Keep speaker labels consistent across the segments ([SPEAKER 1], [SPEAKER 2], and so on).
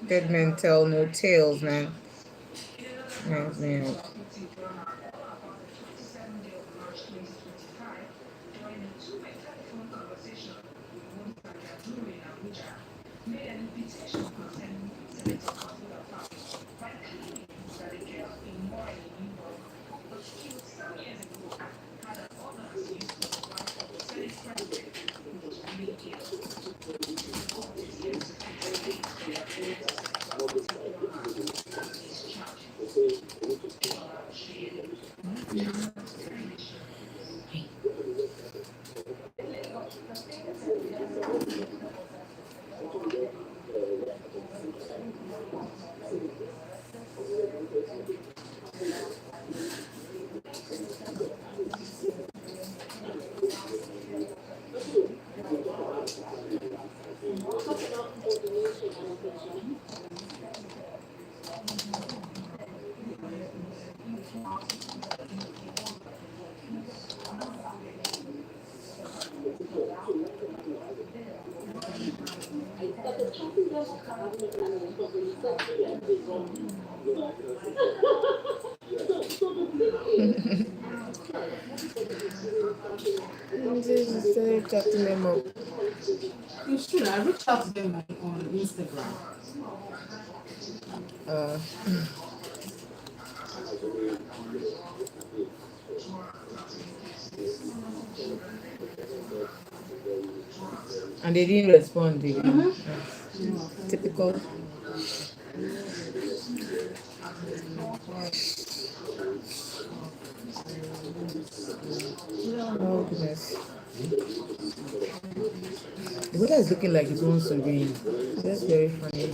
[SPEAKER 1] Dead men tell no tales, man. Yes, man. This is chatting them up.
[SPEAKER 2] You should. I reached out to them on Instagram.
[SPEAKER 1] And they didn't respond. Typical. Oh goodness. The weather is looking like it wants to rain. That's very funny.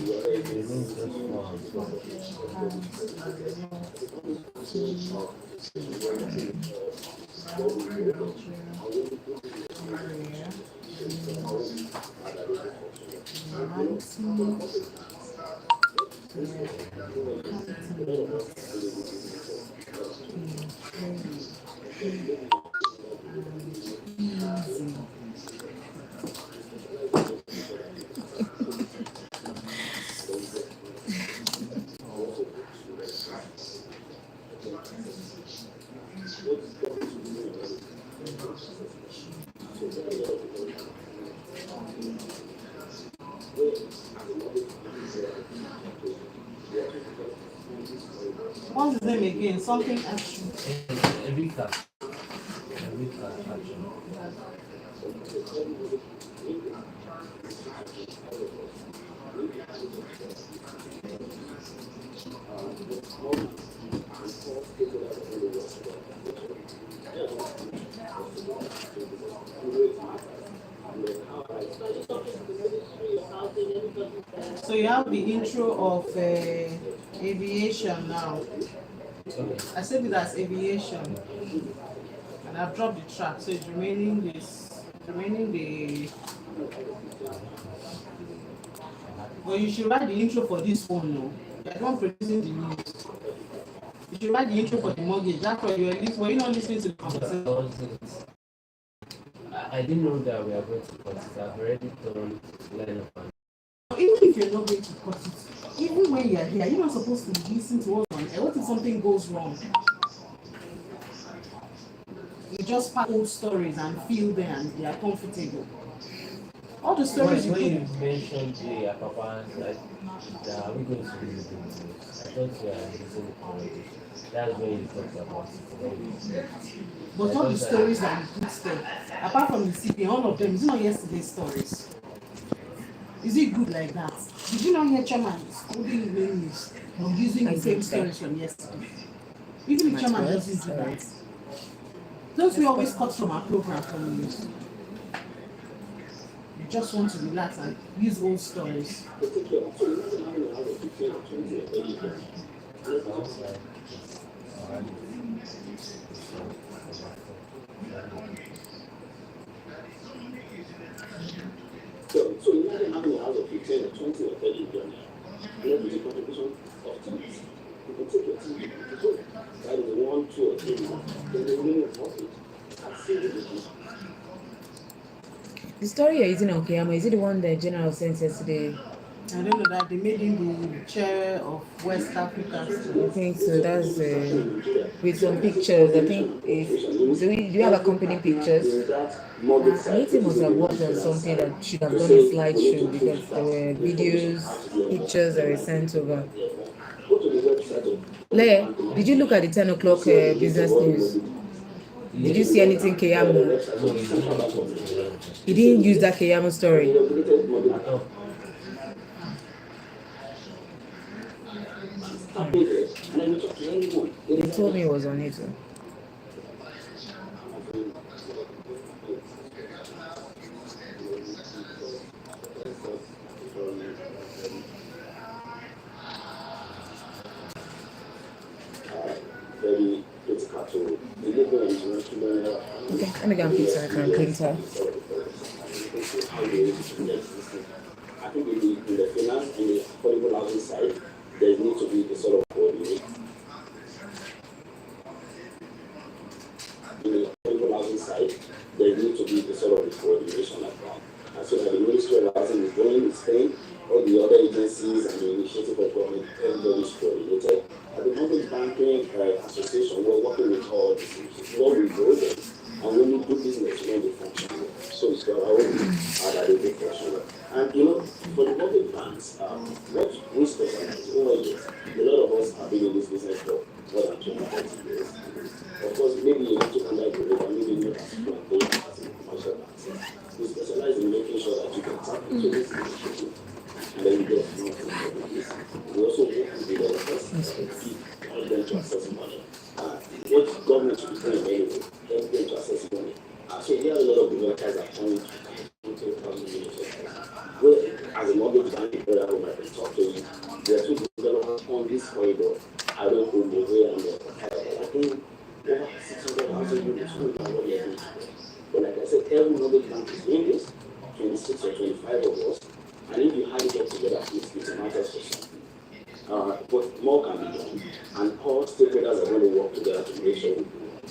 [SPEAKER 2] What's his name again? Something action.
[SPEAKER 3] Erika.
[SPEAKER 2] So you have the intro of aviation now. I said it as aviation, and I've dropped the track, so it's remaining the. But you should write the intro for this one, no? You're the one producing the news. You should write the intro for the mortgage. That's why were you not listening to the conversation?
[SPEAKER 3] I didn't know that we are going to cut it. I've already done line up.
[SPEAKER 2] Even if you're not going to cut it, even when you're here, you're not supposed to listen to what's on air. What if something goes wrong? You just pack old stories and feel them and they are comfortable. All the stories
[SPEAKER 3] when you mentioned the Papa, like, are we going to do it? I thought you were listening already. That's when you talked about it.
[SPEAKER 2] But all the stories that you put there, apart from the CP, all of them, is it not yesterday's stories? Is it good like that? Did you not hear Chairman scolding news or using the same stories from yesterday? Even the Chairman doesn't do that. Don't we always cut from our program from news? You just want to relax and use old stories.
[SPEAKER 4] So imagine how many hours of 15 or 20 or 30 you've done. And every contribution of 10. You can take your TV, that is 1, 2, or 3 months. Then the remaining of it.
[SPEAKER 1] The story you're using on Keyamo, is it the one that General sent yesterday?
[SPEAKER 2] I don't know that they made him the chair of West Africa.
[SPEAKER 1] I think so. That's with some pictures. I think do you have accompanying pictures? Haiti must have worked on something that should have done a slideshow because there were videos, pictures that were sent over. Le, did you look at the 10 o'clock business news? Did you see anything Keyamo? He didn't use that Keyamo story. He told me it was on it.
[SPEAKER 4] Very critical to deliver international.
[SPEAKER 1] Okay, let me go and pick some printer.
[SPEAKER 4] I think in the finance and the affordable housing side, there needs to be the sort of coordination. In the affordable housing side, there needs to be the sort of coordination like that. And so that the Ministry of Housing is doing its thing, all the other agencies and the initiative of government, everybody is coordinated. At the Mortgage Banking Association, we're working with all the institutions. What we go there, and when we do business, when they function well. So it's our own that they do function well. And for the mortgage banks, what we specialize over years, a lot of us have been in this business for more than 20 years. Of course, maybe you have to conduct the data, maybe not as plantation as in commercial banks. We specialize in making sure that you can tap into this initiative and then you get this. We also work with developers help them to access money. What government should be doing anyway, help them to access money. So here a lot of developers are coming to well, as a mortgage bank, I might talk to you. There are two developers on this corridor. I don't know the way I think over 600,000 units will be what they are doing. But like I said, every mortgage bank is doing this, 26 or 25 of us. And if you had it all together, it's a matter of something. But more can be done. And all stakeholders are going to work together to make sure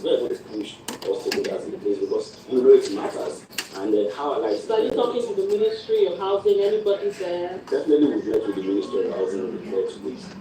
[SPEAKER 4] we're going to push all stakeholders in place because we know it matters. And how I like.
[SPEAKER 5] So are you talking to the Ministry of Housing? Anybody's there?
[SPEAKER 4] Definitely we've met with the Ministry of Housing we've met with.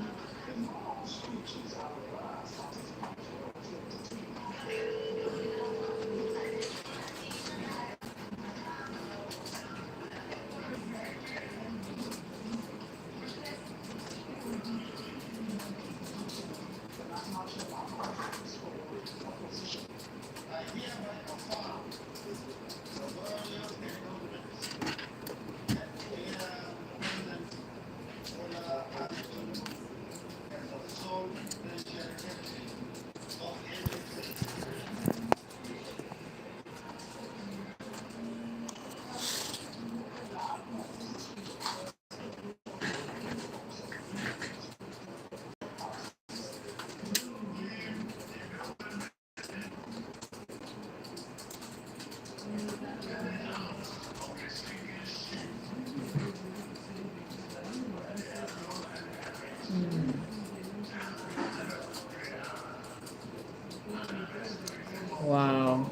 [SPEAKER 1] Wow.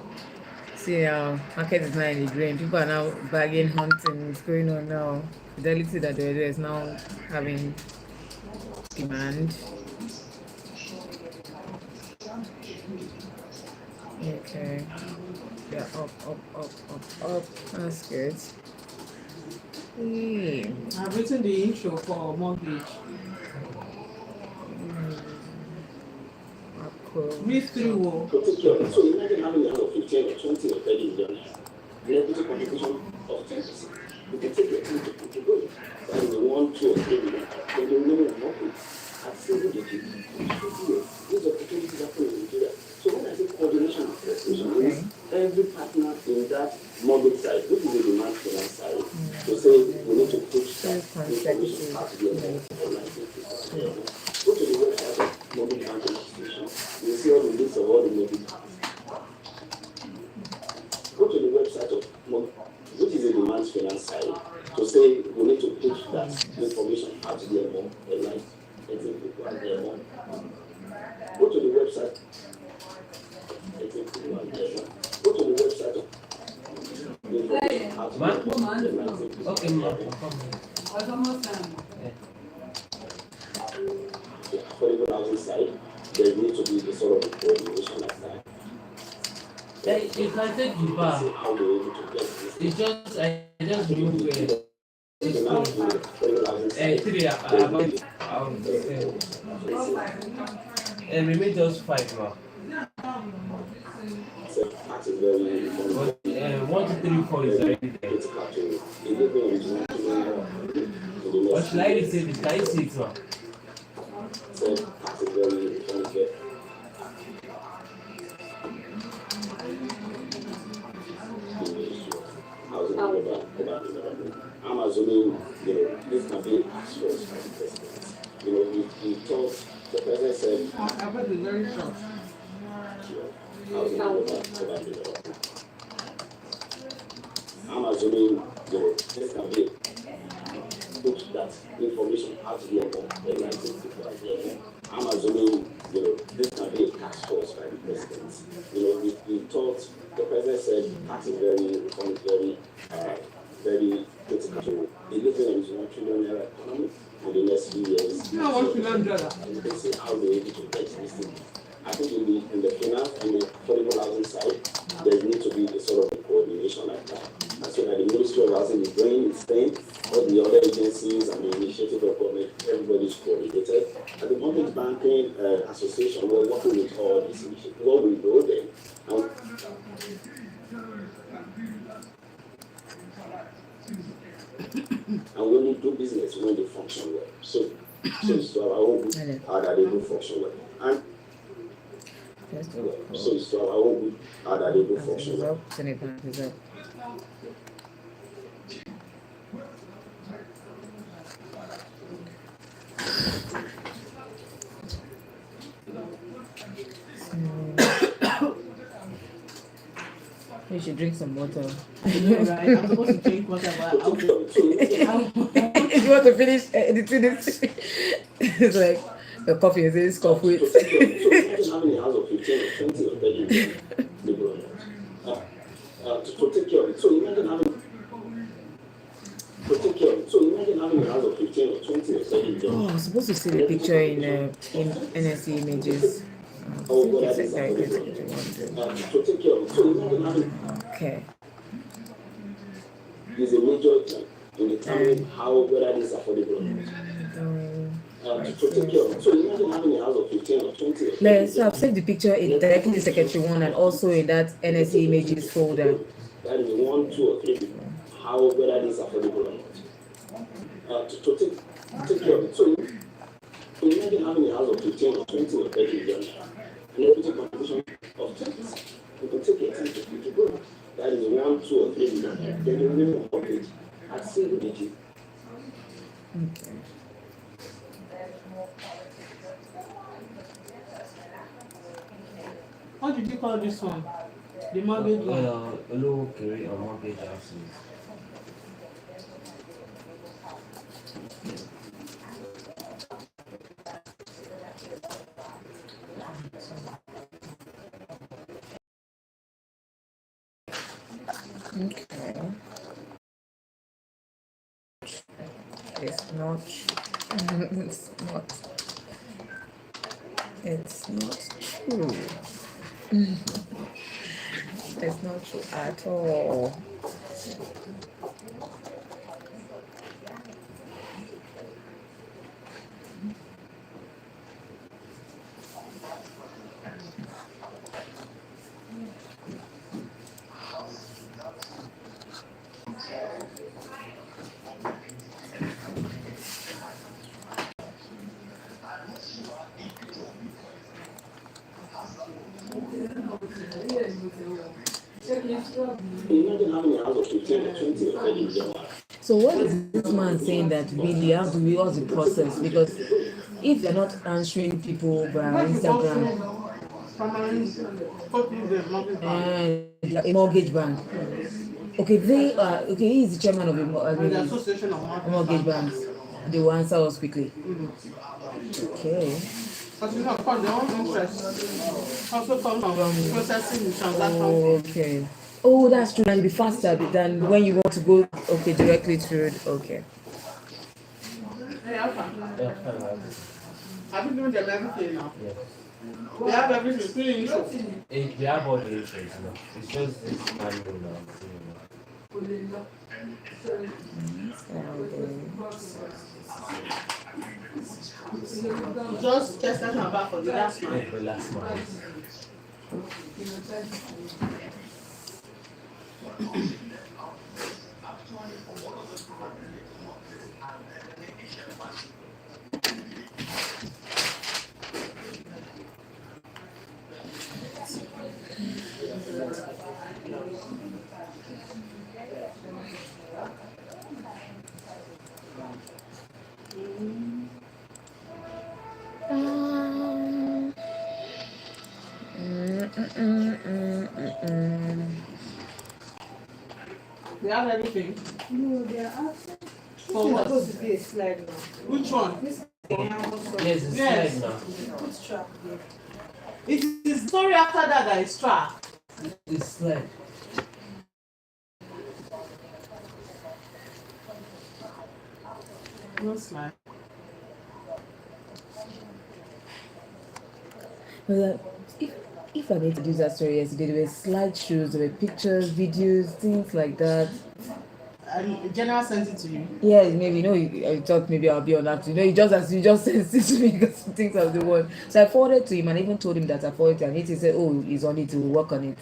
[SPEAKER 1] See, market is now in the drain. People are now bagging, hunting. What's going on now? Fidelity that there is now having demand. Okay. Yeah, up. That's good.
[SPEAKER 2] I've written the intro for mortgage. Read through.
[SPEAKER 4] So imagine having a 15 or 20 or 30 million and equity contribution of 10%. You can take your time to put it going. And the 1, 2, or 3 million, then the remaining of working at single digit. These opportunities happen in Nigeria. So when I say coordination and cooperation, means every partner in that mortgage side, which is a demand finance side, to say we need to push that information out to the online. Go to the website of mortgage banking institution. You see all the list of all the mortgage banks. Go to the website of mortgage, which is a demand finance side, to say we need to push that information out to the online. Go to the website. Go to
[SPEAKER 3] Okay, ma. Come here.
[SPEAKER 2] It's almost time.
[SPEAKER 4] The affordable housing side, there needs to be the sort of coordination like that.
[SPEAKER 3] Yeah, you can take the bar.
[SPEAKER 4] See how they're able to get this.
[SPEAKER 3] It's just I just remove
[SPEAKER 4] The now in the affordable housing side,
[SPEAKER 3] 3 about and we made just 5 now.
[SPEAKER 4] so that is very
[SPEAKER 3] But 1, 2, 3, 4 is already there.
[SPEAKER 4] critical to delivering international in the
[SPEAKER 3] Or
[SPEAKER 4] next
[SPEAKER 3] should I say this? Can you see it now?
[SPEAKER 4] so that is very important. I'm assuming, this can be asked for the president. He told the president said,
[SPEAKER 2] I bet it's very short.
[SPEAKER 4] I'm assuming, this can be put that information has to be on the license before I get it. I'm assuming, this can be a task force by the president. He told the president said that is very critical to delivering on his $1 trillion economy in the next few years.
[SPEAKER 2] You know $1 trillion?
[SPEAKER 4] And you can see how they're able to get this thing. I think in the finance and the affordable housing side, there needs to be a sort of coordination like that. And so that the Ministry of Housing is doing its thing, all the other agencies and the initiative of government, everybody's coordinated. At the Mortgage Banking Association, we're working with all these initiatives. What we do then, and we only do business when they function well. So it's to our own good how that they do function well. And so it's to our own good how that they do function well.
[SPEAKER 1] You should drink some water.
[SPEAKER 2] I know, right? I'm supposed to drink water, but
[SPEAKER 1] If you want to finish editing this, it's like the coffee is in cough with.
[SPEAKER 4] So imagine having a house of 15 or 20 or 30 to take care of it. So imagine having a house of 15 or 20 or 30
[SPEAKER 1] Oh, I'm supposed to see the picture in NSE images.
[SPEAKER 4] to take care of it. So imagine having
[SPEAKER 1] Okay.
[SPEAKER 4] is a major thing in determining whether this is affordable or not. To take care of it. So imagine having a house of 15 or 20 or 30.
[SPEAKER 1] So I've saved the picture in directly in Secretary 1 and also in that NSE images folder.
[SPEAKER 4] That is 1, 2, or 3 people. Whether this is affordable or not. To take care of it. So imagine having a house of 15 or 20 or 30 million and equity contribution of 10%. You can take your 10 to 50 go. That is 1, 2, or 3 million. Then you remove mortgage at single digit.
[SPEAKER 1] Okay.
[SPEAKER 2] what did you call this one? The mortgage one.
[SPEAKER 3] Low carry or mortgage houses.
[SPEAKER 1] Okay. It's not. It's not. It's not true. It's not true at all.
[SPEAKER 4] Imagine having a house of 15 or 20 or 30 million.
[SPEAKER 1] So what is this man saying that really how do we what's the process? Because if they're not answering people by Instagram and a mortgage bank. Okay, they are okay, he is the chairman of
[SPEAKER 2] The Association of
[SPEAKER 1] mortgage banks. They will answer us quickly. Okay.
[SPEAKER 2] But you know, of course, their own interest also comes from processing the transaction.
[SPEAKER 1] Okay. Oh, that's true. And it'll be faster than when you want to go directly to it. Okay.
[SPEAKER 2] Hey, Alpha.
[SPEAKER 3] Yeah, fine, I'll do.
[SPEAKER 2] Have you given them everything now?
[SPEAKER 3] Yes.
[SPEAKER 2] They have everything. Clean issue.
[SPEAKER 3] We have all the issues now. It's just this manual now.
[SPEAKER 2] Just test that and back for the last one.
[SPEAKER 3] The last one.
[SPEAKER 2] They have everything.
[SPEAKER 5] No, they are asking.
[SPEAKER 2] For
[SPEAKER 5] This is
[SPEAKER 2] what?
[SPEAKER 5] supposed to be a slide now.
[SPEAKER 2] Which one?
[SPEAKER 5] This
[SPEAKER 3] Yes, it's
[SPEAKER 2] Yes.
[SPEAKER 3] slide now.
[SPEAKER 5] put track there.
[SPEAKER 2] It is the story after that is track.
[SPEAKER 3] It's slide.
[SPEAKER 2] No slide.
[SPEAKER 1] Well, if I need to do that story yesterday, there were slideshows, there were pictures, videos, things like that.
[SPEAKER 2] And General sent it to you.
[SPEAKER 1] Yeah, maybe I thought maybe I'll be on that. He just sent it to me because he thinks I'm the one. So I forwarded to him and even told him that I forwarded to him. He said, "Oh, he's on it to work on it."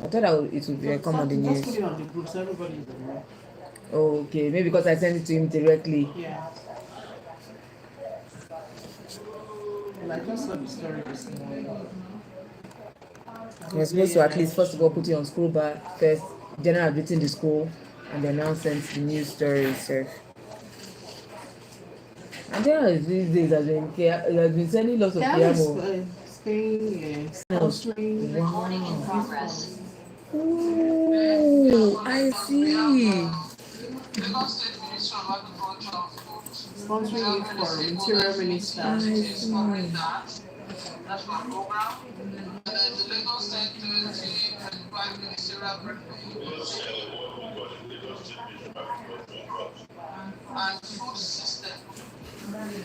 [SPEAKER 1] I thought it would come on the
[SPEAKER 2] Just
[SPEAKER 1] news.
[SPEAKER 2] put it on the group so everybody is aware.
[SPEAKER 1] Oh, okay, maybe because I sent it to him directly.
[SPEAKER 2] Yeah. Well, I just saw the story this morning.
[SPEAKER 1] We're supposed to at least first of all put it on school bar first, general admitting the school, and then now send the news story itself. And general these days has been sending lots of piano.
[SPEAKER 2] Spain, sponsoring.
[SPEAKER 6] Recording in progress.
[SPEAKER 1] Oh, I see.
[SPEAKER 2] Sponsoring it for interior minister.
[SPEAKER 1] I see.
[SPEAKER 6] That's my program. And then the Lagos State Community and Prime Ministerial and food system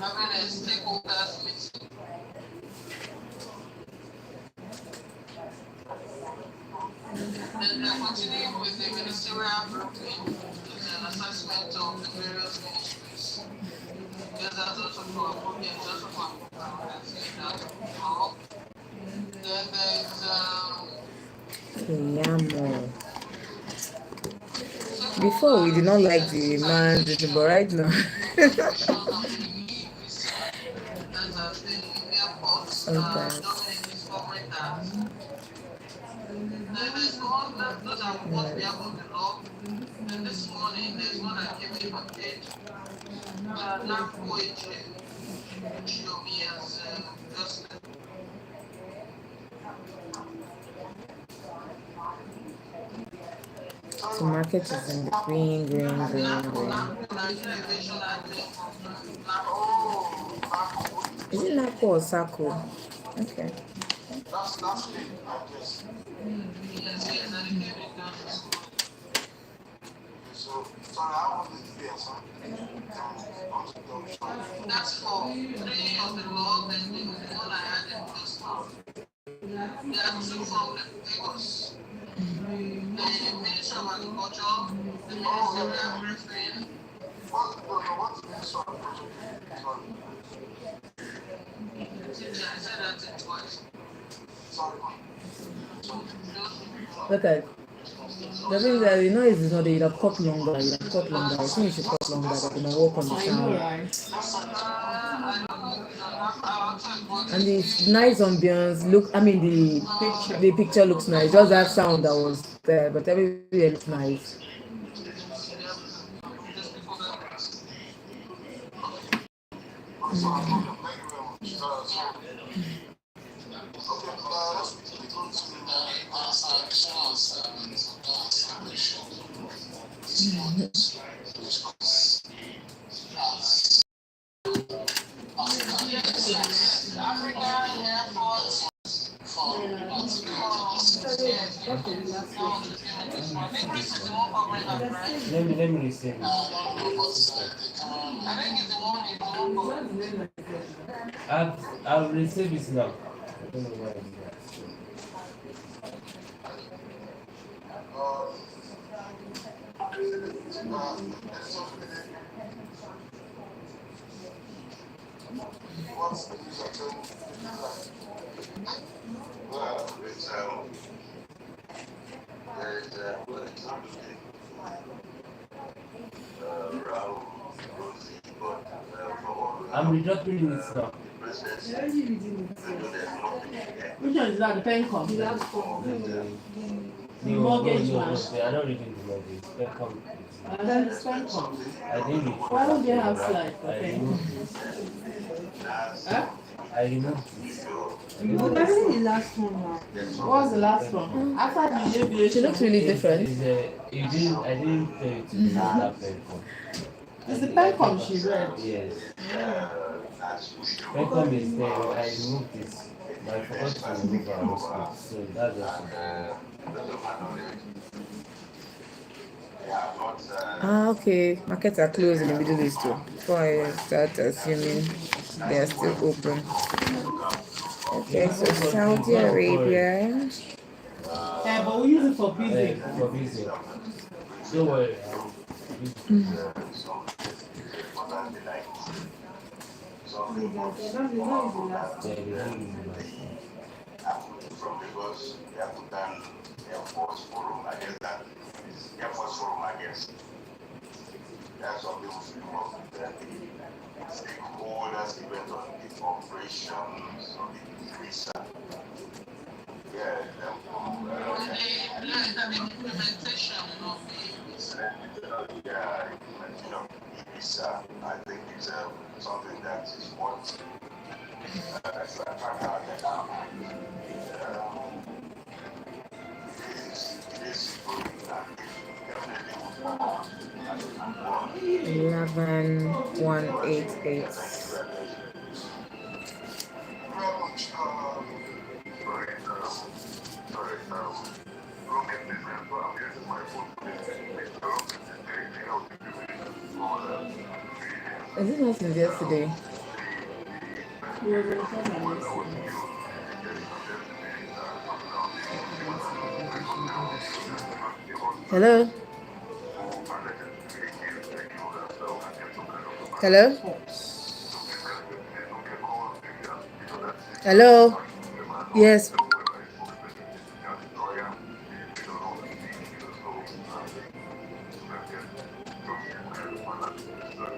[SPEAKER 6] having a stakeholders meeting. Then they're continuing with the ministerial briefing with an assessment of the various ministries. Because that's also for a problem, also for a program. Then there's
[SPEAKER 1] Piano. Before we did not like the man, but right now. Okay.
[SPEAKER 6] there's one that those are what we have on the log. And this morning there's one that came in on page. Not poetry. Show me as just
[SPEAKER 1] So market is in the green. Is it Nako or Sako? Okay.
[SPEAKER 6] that's it, I guess. So, sorry, I wanted to be a son. That's for 3 of the log and the one I had in this one. There are 2 from Lagos. The Ministry of Agriculture, the Ministry of Everything. What's the Ministry of Agriculture? Sorry. I said that twice. Sorry.
[SPEAKER 1] Okay. The thing that the noise is not that you have cut longer. I think you should cut longer. That you can work on the
[SPEAKER 2] I know,
[SPEAKER 1] sound.
[SPEAKER 2] right?
[SPEAKER 1] And it's nice ambience. The picture looks nice. Just that sound that was there, but everything looks nice.
[SPEAKER 2] What was the last question?
[SPEAKER 3] Let me receive it. I'll receive it now. I don't know why it's not.
[SPEAKER 4] What's the news of them? Well, it's
[SPEAKER 3] I'm redrupting it now.
[SPEAKER 2] Which one is that? The pen com? The last one. The mortgage one.
[SPEAKER 3] I don't read the mortgage. Come.
[SPEAKER 2] And then the pen com.
[SPEAKER 3] I didn't read.
[SPEAKER 2] Why don't they have slide for
[SPEAKER 3] I
[SPEAKER 2] pen?
[SPEAKER 3] removed it.
[SPEAKER 2] Huh?
[SPEAKER 3] I removed it.
[SPEAKER 2] Everything the last one now. What was the last one? After the negotiation.
[SPEAKER 1] She looks really different.
[SPEAKER 3] I didn't tell you to use that pencom.
[SPEAKER 2] It's the pen com she read.
[SPEAKER 3] Yes. Pencom is there. I removed it. But I forgot to remove our script. So that's
[SPEAKER 1] Okay. Markets are closed in the Middle East too. Before I start assuming they are still open. Okay, so Saudi Arabia.
[SPEAKER 2] Yeah, but we use it for busy.
[SPEAKER 3] for busy. Don't worry.
[SPEAKER 4] From Lagos, they have put down Air Force Forum, I guess that is Air Force Forum, I guess. That's what people should work with the stakeholders, event on the operations of the visa. Yeah,
[SPEAKER 6] Implementation of
[SPEAKER 4] yeah, implementation of the visa, I think it's something that is what that's what I'm trying to get out. It is good and definitely would want
[SPEAKER 1] 11188. Is it not since yesterday? Hello? Hello? Hello? Yes.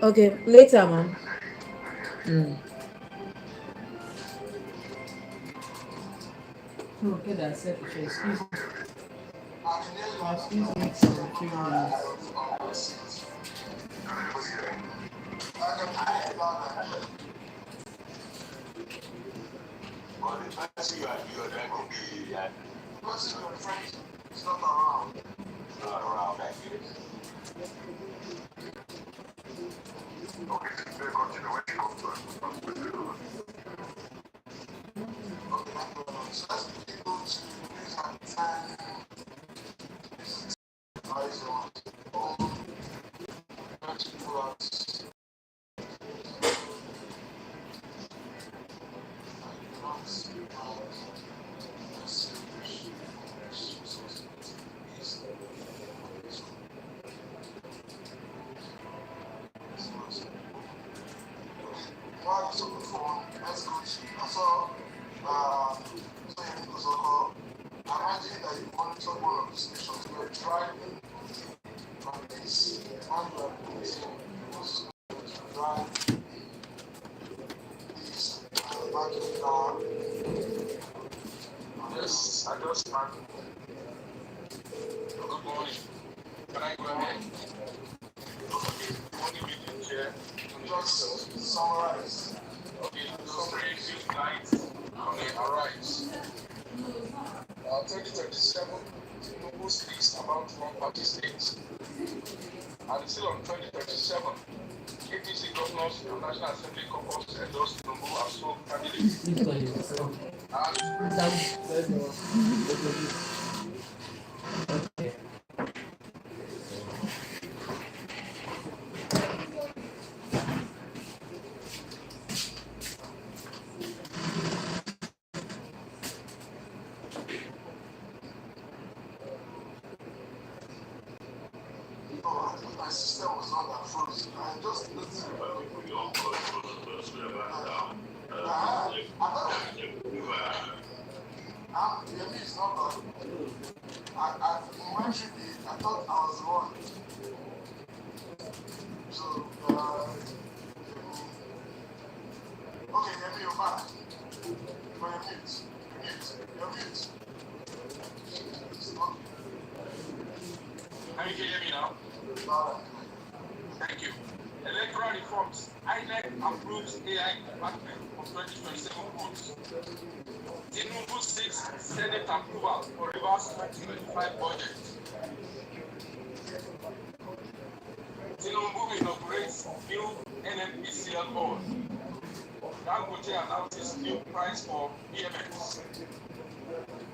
[SPEAKER 1] Okay, later, ma'am.
[SPEAKER 2] Okay, that's it. Excuse me. Excuse me for 3 minutes.
[SPEAKER 4] Well, the person you are then could be because your friend is not around. It's not around like this. Okay, so they continue when you come to us. Okay, so let's begin to use our time. Eyes on all people out. Imagine that you monitor one of the stations, you are driving from this, and you are going to drive this parking car. Yes, I just parked. Good morning. Can I go ahead? Okay, the only meeting here, just summarize. Okay, so 3 nights on the arise. 2027, Tinubu speaks about one-party states. And still on 2037, APC governors and National Assembly caucus endorsed Tinubu as sole candidate. system was not that frozen. I just noticed it. It's not that. I thought I was wrong. So, okay, Yemi, you're back. But you're mute. You're mute. Can you hear me now? Thank you. Electoral reforms. INEC approves AI department for 2027 votes. Tinubu seeks Senate approval for reverse 2025 budget. Tinubu inaugurates new NNPCL board. Dangote announces new price for BMX.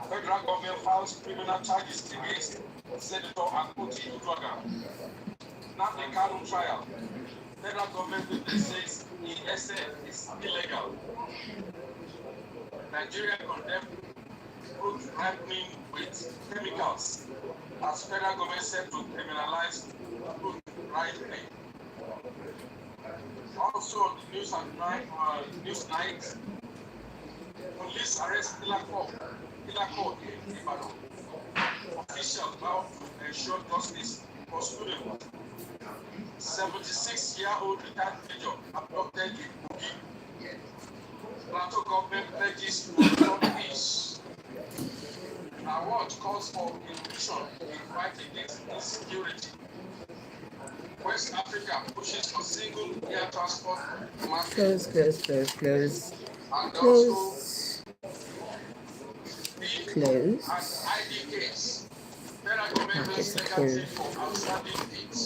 [SPEAKER 4] Federal government files criminal charges against Senator Akpoti Uduaghan. Now the Kanu trial. Federal government says ESN is illegal. Nigeria condemned fruit ripening with chemicals as federal government set to criminalize fruit ripening. Also, the news at night, police arrest Ilako in Ibadan. Officials vow to ensure justice for students. 76-year-old retired major abducted in Kogi. Plateau government pledges to restore peace. Award calls for inclusion in fight against insecurity. West Africa pushes for single air transport market.
[SPEAKER 1] Close.
[SPEAKER 4] And also
[SPEAKER 1] Close.
[SPEAKER 4] and ID case. Federal government
[SPEAKER 1] Okay,
[SPEAKER 4] pays
[SPEAKER 1] so
[SPEAKER 4] negative for outstanding things.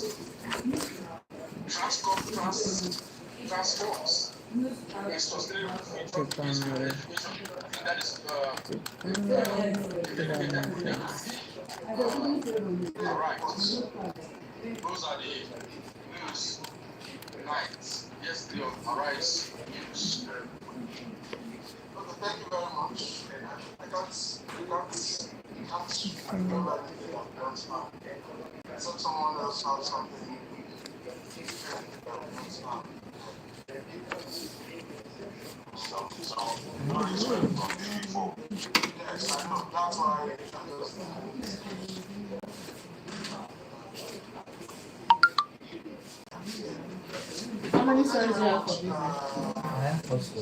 [SPEAKER 4] Transforms is sustainable future peace and education. I think that is all right. Those are the news nights. Yesterday on Arise News. Okay, thank you very much. I can't remember anything I've done now. Except someone else has something. Yes, I know. That's why I just.
[SPEAKER 2] How many stories do you have for this?
[SPEAKER 3] I have also.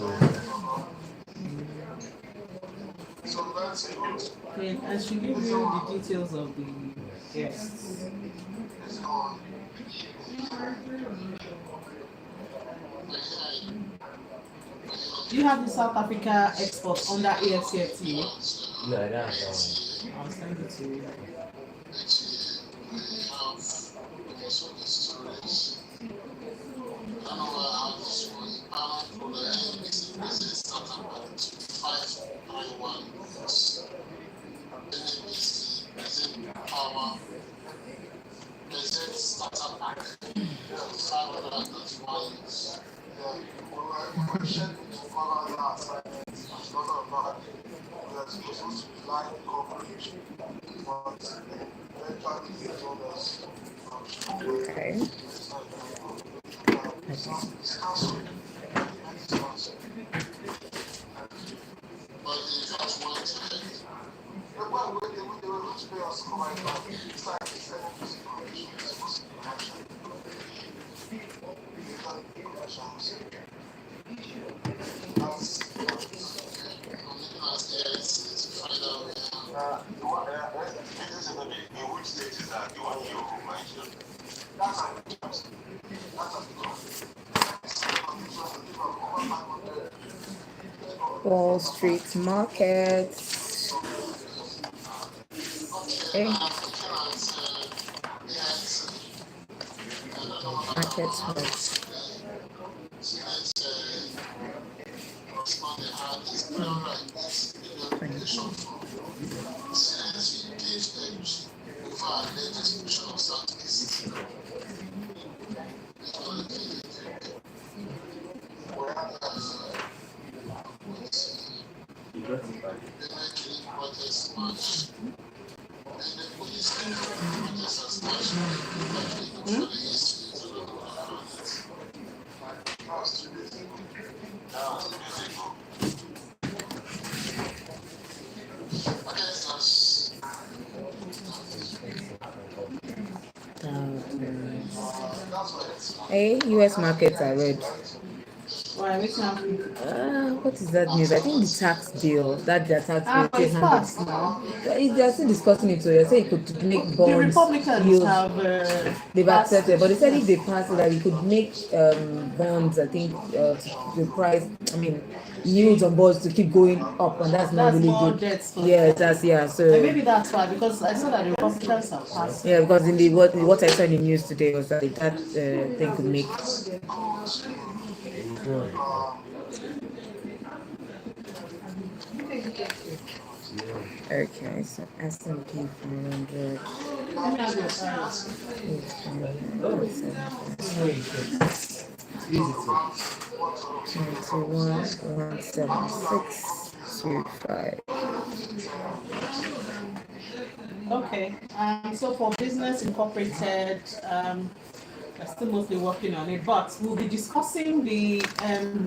[SPEAKER 4] So that's it.
[SPEAKER 2] Okay, I should give you the details of the guests.
[SPEAKER 4] It's gone.
[SPEAKER 2] Do you have the South Africa export under AFCFTA?
[SPEAKER 3] No, I don't have
[SPEAKER 2] I'll send it to you.
[SPEAKER 1] Okay. Wall Street markets. Okay. Markets was US markets are red.
[SPEAKER 2] Why? Which one?
[SPEAKER 1] What is that news? I think the tax bill, that their tax bill
[SPEAKER 2] But
[SPEAKER 1] still
[SPEAKER 2] it's
[SPEAKER 1] handled.
[SPEAKER 2] passed now.
[SPEAKER 1] They're still discussing it, so they say it could make
[SPEAKER 2] The
[SPEAKER 1] bonds
[SPEAKER 2] Republicans
[SPEAKER 1] yield.
[SPEAKER 2] have
[SPEAKER 1] They've
[SPEAKER 2] passed
[SPEAKER 1] accepted,
[SPEAKER 2] it.
[SPEAKER 1] but they said if they pass it, that it could make bonds, I think, the price, I mean, yields on bonds to keep going up, and that's not really
[SPEAKER 2] more
[SPEAKER 1] good.
[SPEAKER 2] debts for
[SPEAKER 1] Yes, that's so.
[SPEAKER 2] And maybe that's why, because I saw that the Republicans have passed.
[SPEAKER 1] Yeah, because in the what I saw in the news today was that thing could make. Okay, so S&P 500.
[SPEAKER 3] Easy to.
[SPEAKER 1] 21,176.25.
[SPEAKER 2] Okay, so for Business Incorporated, we're still mostly working on it, but we'll be discussing the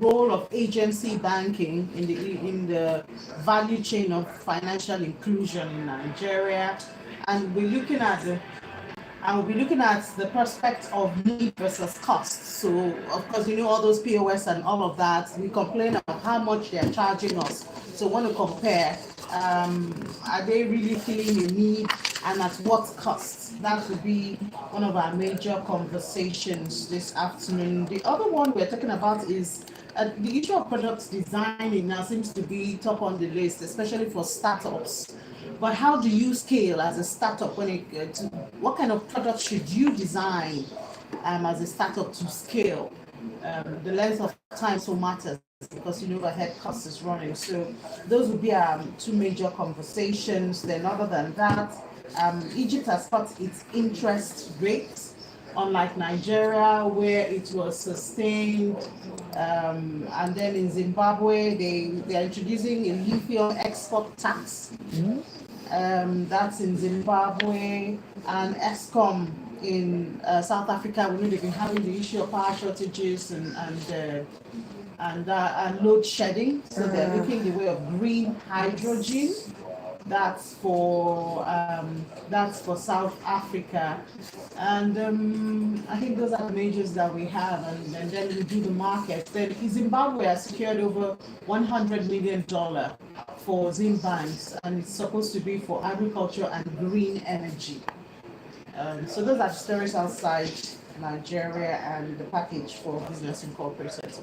[SPEAKER 2] role of agency banking in the value chain of financial inclusion in Nigeria, and we'll be looking at the prospect of need versus cost. So, of course, all those POS and all of that. We complain about how much they're charging us. So, want to compare. Are they really feeling a need, and at what cost? That would be one of our major conversations this afternoon. The other one we're talking about is the issue of product designing now seems to be top on the list, especially for startups. But how do you scale as a startup what kind of product should you design as a startup to scale? The length of time so matters, because overhead cost is running. So those would be two major conversations. Then other than that, Egypt has cut its interest rates, unlike Nigeria, where it was sustained. And then in Zimbabwe, they are introducing a lithium export tax. That's in Zimbabwe. And ESCOM in South Africa, we know they've been having the issue of power shortages and load shedding. So they're looking the way of green hydrogen. That's for South Africa, and I think those are the majors that we have, and then we do the market. Then Zimbabwe has secured over $100 million for Zimbanks, and it's supposed to be for agriculture and green energy. So those are the stories outside Nigeria and the package for Business Incorporated.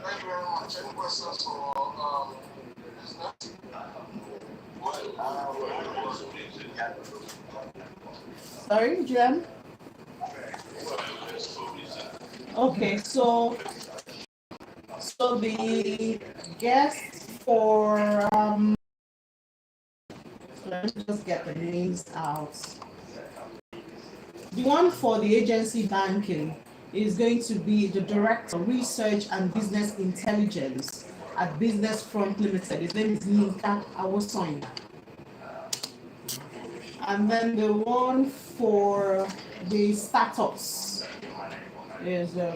[SPEAKER 6] Thank you very much. Any questions for business?
[SPEAKER 2] Sorry, Jen? Okay, so the guest for let me just get the names out. The one for the agency banking is going to be the Director of Research and Business Intelligence at Business Front Limited. His name is Linka Awosonya. And then the one for the startups is the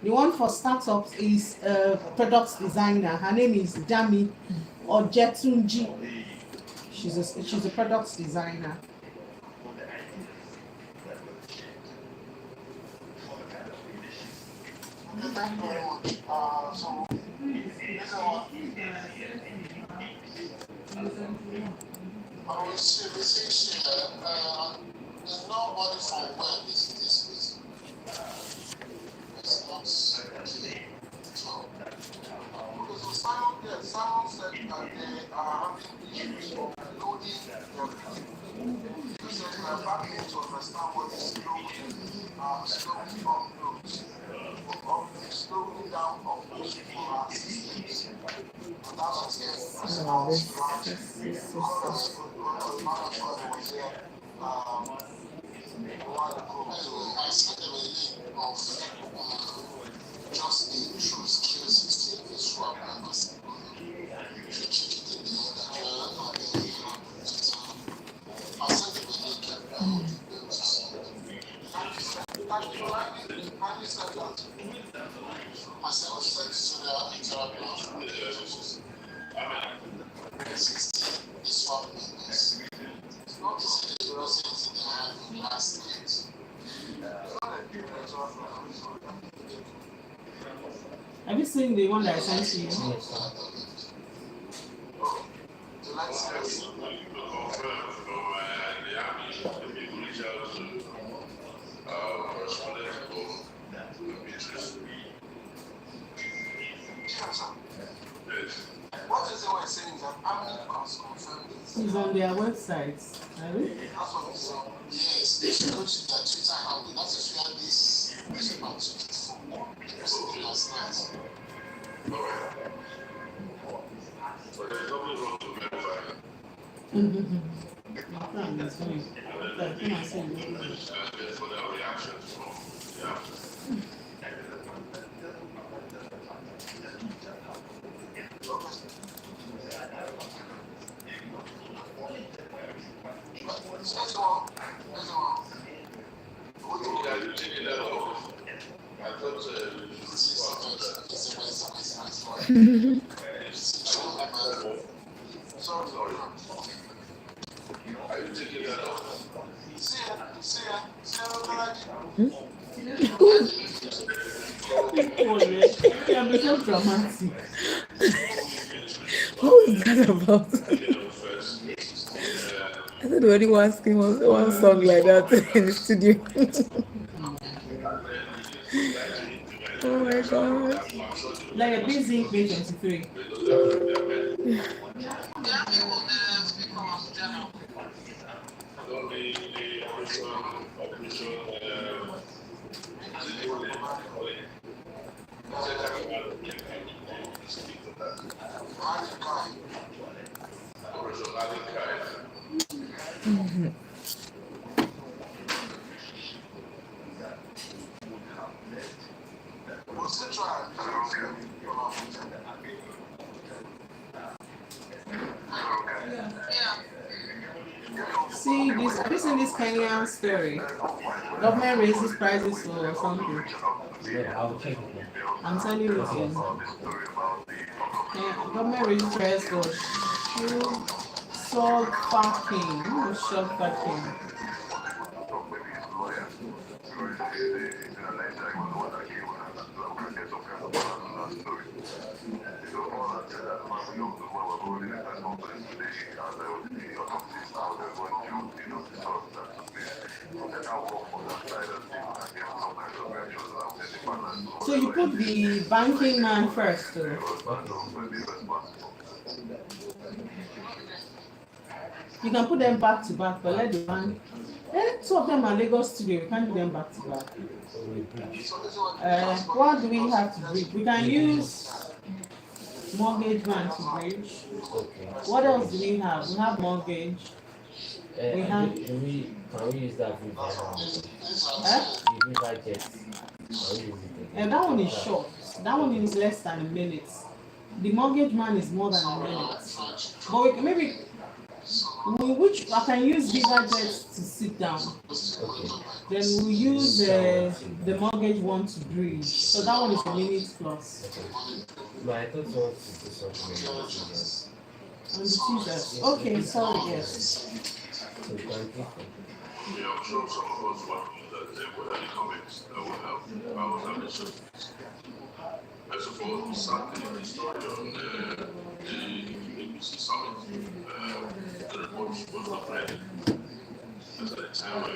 [SPEAKER 2] one for startups is a product designer. Her name is Dami Ojetunji. She's a product designer.
[SPEAKER 6] Thank you very much. So, I will say this year, there's nobody from where this is not so, because Simon said that they are having issues of loading their people. You said we are back to understand what is slowing down loads. Slowing down of those people systems. And that was the I sent them a link of just the true skills 16 is from Amazon. If you check it in the I'll send them a link and thank you for kindly said that. I said I was sent to the Editorial.
[SPEAKER 2] Have you seen the one that I sent to you?
[SPEAKER 3] Yes.
[SPEAKER 6] What is it we're saying that ambient must confirm this?
[SPEAKER 2] It's on their website. Have you?
[SPEAKER 6] That's what I'm saying. Yes, they should go to their Twitter handle. That is where this is about to go. Yesterday, last night.
[SPEAKER 2] Yeah, but so dramatic.
[SPEAKER 1] What was that about? I thought anyone asking one song like that in the studio. Oh my god.
[SPEAKER 2] Like a busy page 23. See this, have you seen this Kenyan story? Government raises prices for something.
[SPEAKER 3] Yeah, I'll check it now.
[SPEAKER 2] I'm telling you again. Government raises prices for shoe salt packing. Shop packing. So you put the banking man first, though. You can put them back to back, but let the bank. Two of them are Lagos studio. We can't do them back to back. What do we have to bridge? We can use mortgage man to bridge. What else do we have? We have mortgage. We have.
[SPEAKER 3] Can we use that with the Viva Jet? Can we use it?
[SPEAKER 2] And that one is short. That one is less than a minute. The mortgage man is more than a minute. But we can, maybe which I can use Viva Jet to sit down.
[SPEAKER 3] Okay.
[SPEAKER 2] Then we'll use the mortgage one to bridge. So that one is a minute plus.
[SPEAKER 3] Okay. But I thought you wanted to do something
[SPEAKER 2] On the teasers. Okay, sorry, yes.
[SPEAKER 3] so we can keep it.
[SPEAKER 7] Yeah, I'm sure some of us want that they would have comments that would help our ambition. First of all, Sunday, the story on the ABC Summit, the report was not ready. At the time when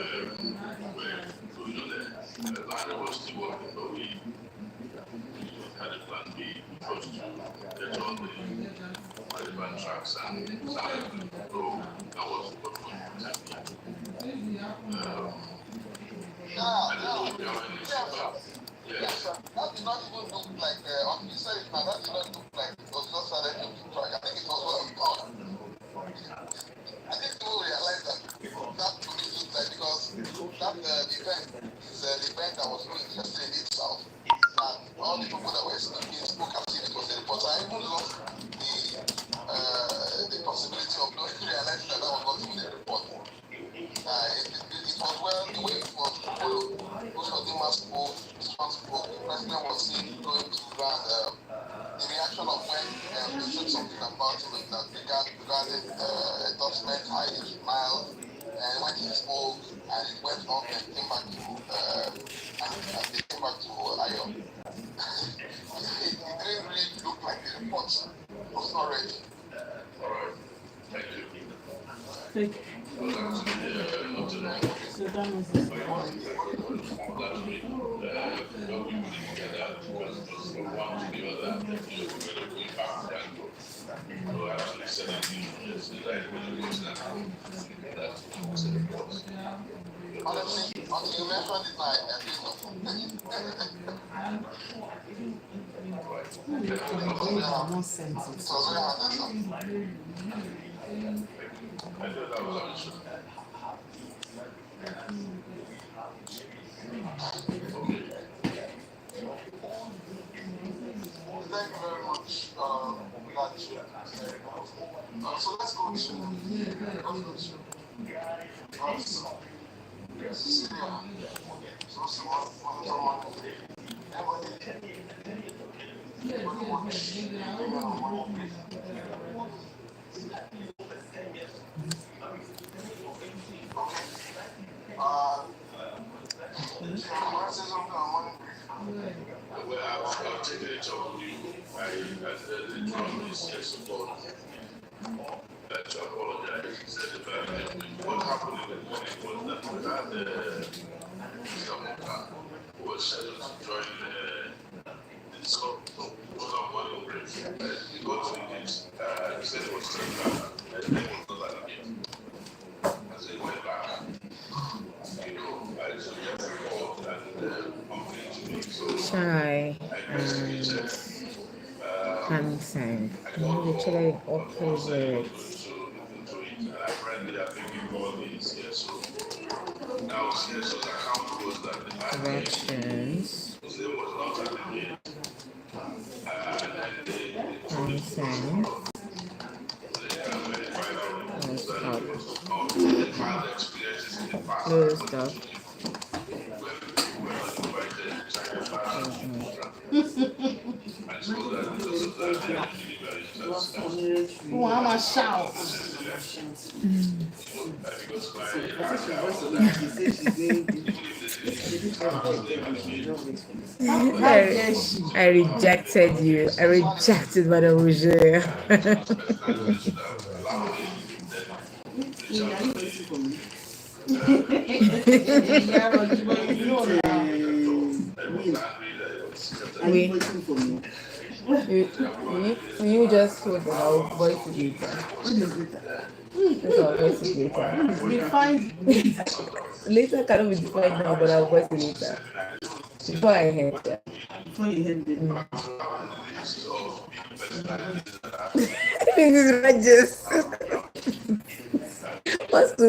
[SPEAKER 7] we know that the line was still working, but we had a plan B, which was to get on the relevant tracks and so that was what was happening.
[SPEAKER 6] Yes, sir. That did not even look like, on the side, that did not look like it was just started to look like. I think it was well done. I think people realize that that could look like because that event is the event that was going yesterday in itself. And all the people that were speaking spoke as if it was a report. I even lost the possibility of not realizing that that was not even a report. It was well, the way it was followed, most of them spoke, the president was seen going to grant reaction of when they said something about him that regarding endorsement, how he smiled, and when he spoke, and it went off and came back to and they came back to Ayo. It didn't really look like the report was not ready.
[SPEAKER 7] All right. Thank you.
[SPEAKER 2] Take. So that was it.
[SPEAKER 7] Last week, we put together because it was from one to the other, and we were going back to that group. So I actually said that you just like when you go to that group, that's what the report.
[SPEAKER 6] Honestly, until you mentioned it, I didn't know.
[SPEAKER 2] One sentence.
[SPEAKER 6] It was very hard to show.
[SPEAKER 7] I know that was an issue.
[SPEAKER 6] Thank you very much. We got you. So let's go to Syria.
[SPEAKER 7] Well, I've taken it up with you. I promise to support to apologize. He said what happened in the morning was that we had Mr. Moka who was scheduled to join the discussion was on morning break. He got to it, he said it was still back, and then it was not that again. As he went back, I just get a call and complained to me. So
[SPEAKER 1] Shy and Sang. Literally opposite directions. And Sang closed up.
[SPEAKER 2] Oh, I'm a shout.
[SPEAKER 1] I rejected you. I rejected Madame Rouge. You just hold on, I'll voice it later. That's our voice it later.
[SPEAKER 2] Defined.
[SPEAKER 1] Later cannot be defined now, but I'll voice it later. Before I head there.
[SPEAKER 2] Before you head there.
[SPEAKER 1] This is Regis. What's the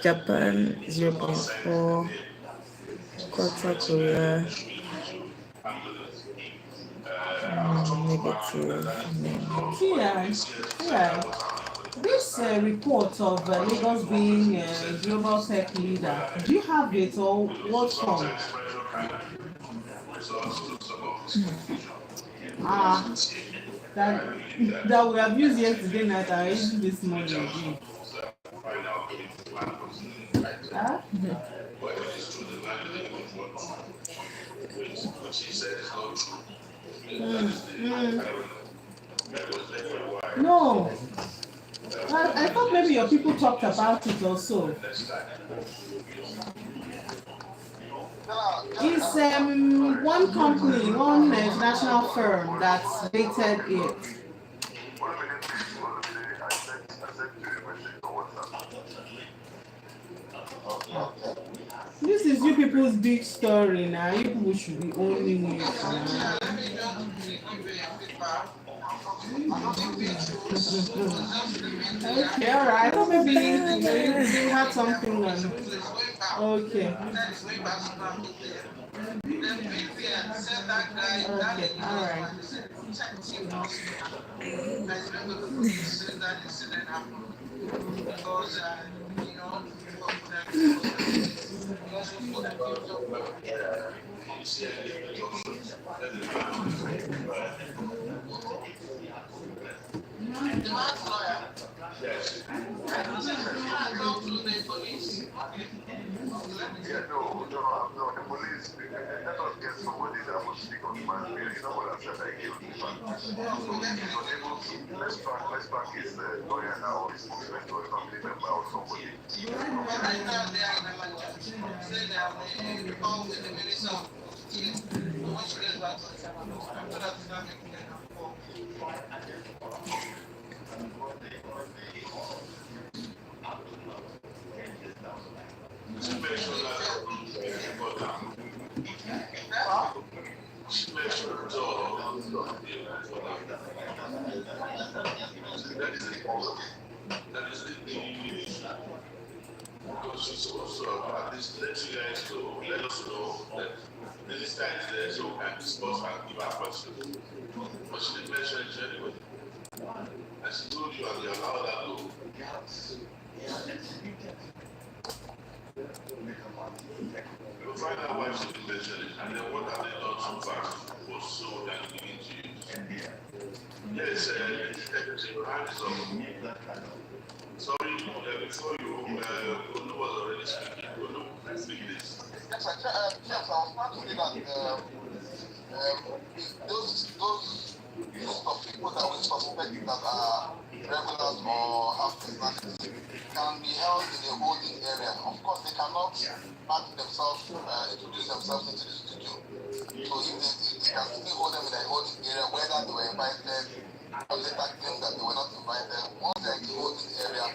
[SPEAKER 1] Japan 0.4, South Korea negative.
[SPEAKER 2] Yeah. This report of Lagos being a global tech leader, do you have it or what's from? That we have used yesterday night and used this morning. Huh? No. I thought maybe your people talked about it also. It's one company, one international firm that's dated it. This is you people's big story now. You people should be owning it. Okay, all right. I thought maybe you had something on. Okay. Okay, all right.
[SPEAKER 7] The man's lawyer. Yes. Talk to the police. Yeah, no, the police, let us get somebody that will speak on the man's behalf. You know what I said, I gave him the fact. So, let's track his lawyer now, his spokesman or a family member or somebody. Right now, they are in the manager. Say they have called the minister of justice. Once you get back to the channel, after that, you don't make it. Just make sure that that is the because it's also at least let you guys know, let us know that minister is there so we can discuss and give our questions. But she didn't mention it to anybody. And she told you and you allowed that to we'll find out why she didn't mention it and then what have they done so far was so that we need to use. Yes, your hand is up. Sorry, before you, Olu was already speaking. Olu, speak this. Yes, I was trying to say that those list of people that we suspect that are regulars or have personality can be held in a holding area. Of course, they cannot introduce themselves into the studio. So if they can still hold them in a holding area, whether they were invited or later claim that they were not invited, once they're in the holding area,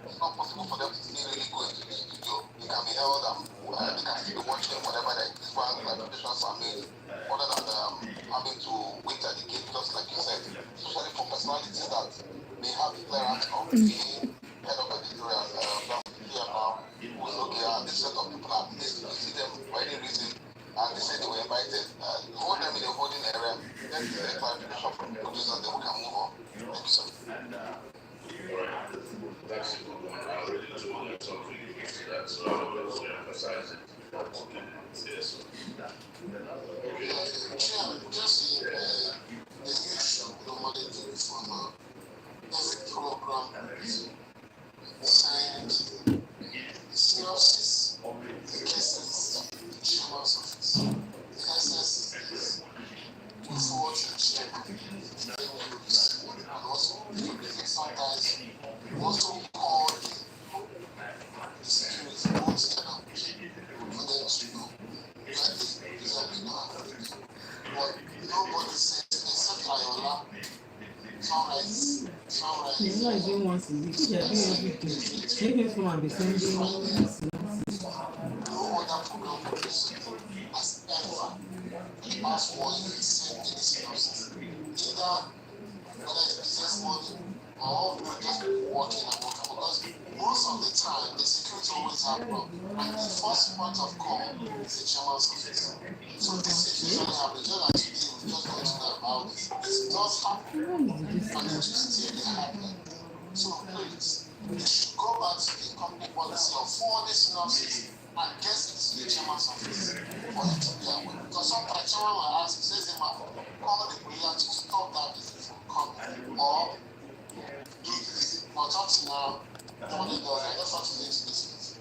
[SPEAKER 7] it's not possible for them to still really go into the studio. They can be held and they can still be watching whatever their invitations are made, other than having to wait at the gate, just like you said, especially for personalities that may have the clearance of being head of editorial here now, who's okay, this set of people are pleased to see them for any reason, and they say they were invited. Hold them in a holding area, then the clarification from the producers, then we can move on. Thank you, sir. Alright, that's a good one. I already told you something to that, so I will also emphasize it. Yes. Just the issue normally do from every program signed the synopsis, the cases, the chairman's office, the cases we forward to the chairman, and also sometimes also call the security board together for them to know where these are being done. But nobody says except Ayola, sunrise.
[SPEAKER 2] It's not even once a week. They're doing everything. Maybe if someone be sending
[SPEAKER 7] No other program producer has ever asked for any synopsis. Either whether it's business money or just working and working. Because most of the time, the security always have problem. And the first point of call is the chairman's office. So this is usually happens. Just like today, we just going to know about this. This does happen. And it will still happen. So please, you should go back to the company policy of forwarding synopsis and get it to the chairman's office for it to be aware. Because sometimes chairman will ask, says him, call the player to stop that business from coming. Or do this. But up to now, nobody does. I just want to make this.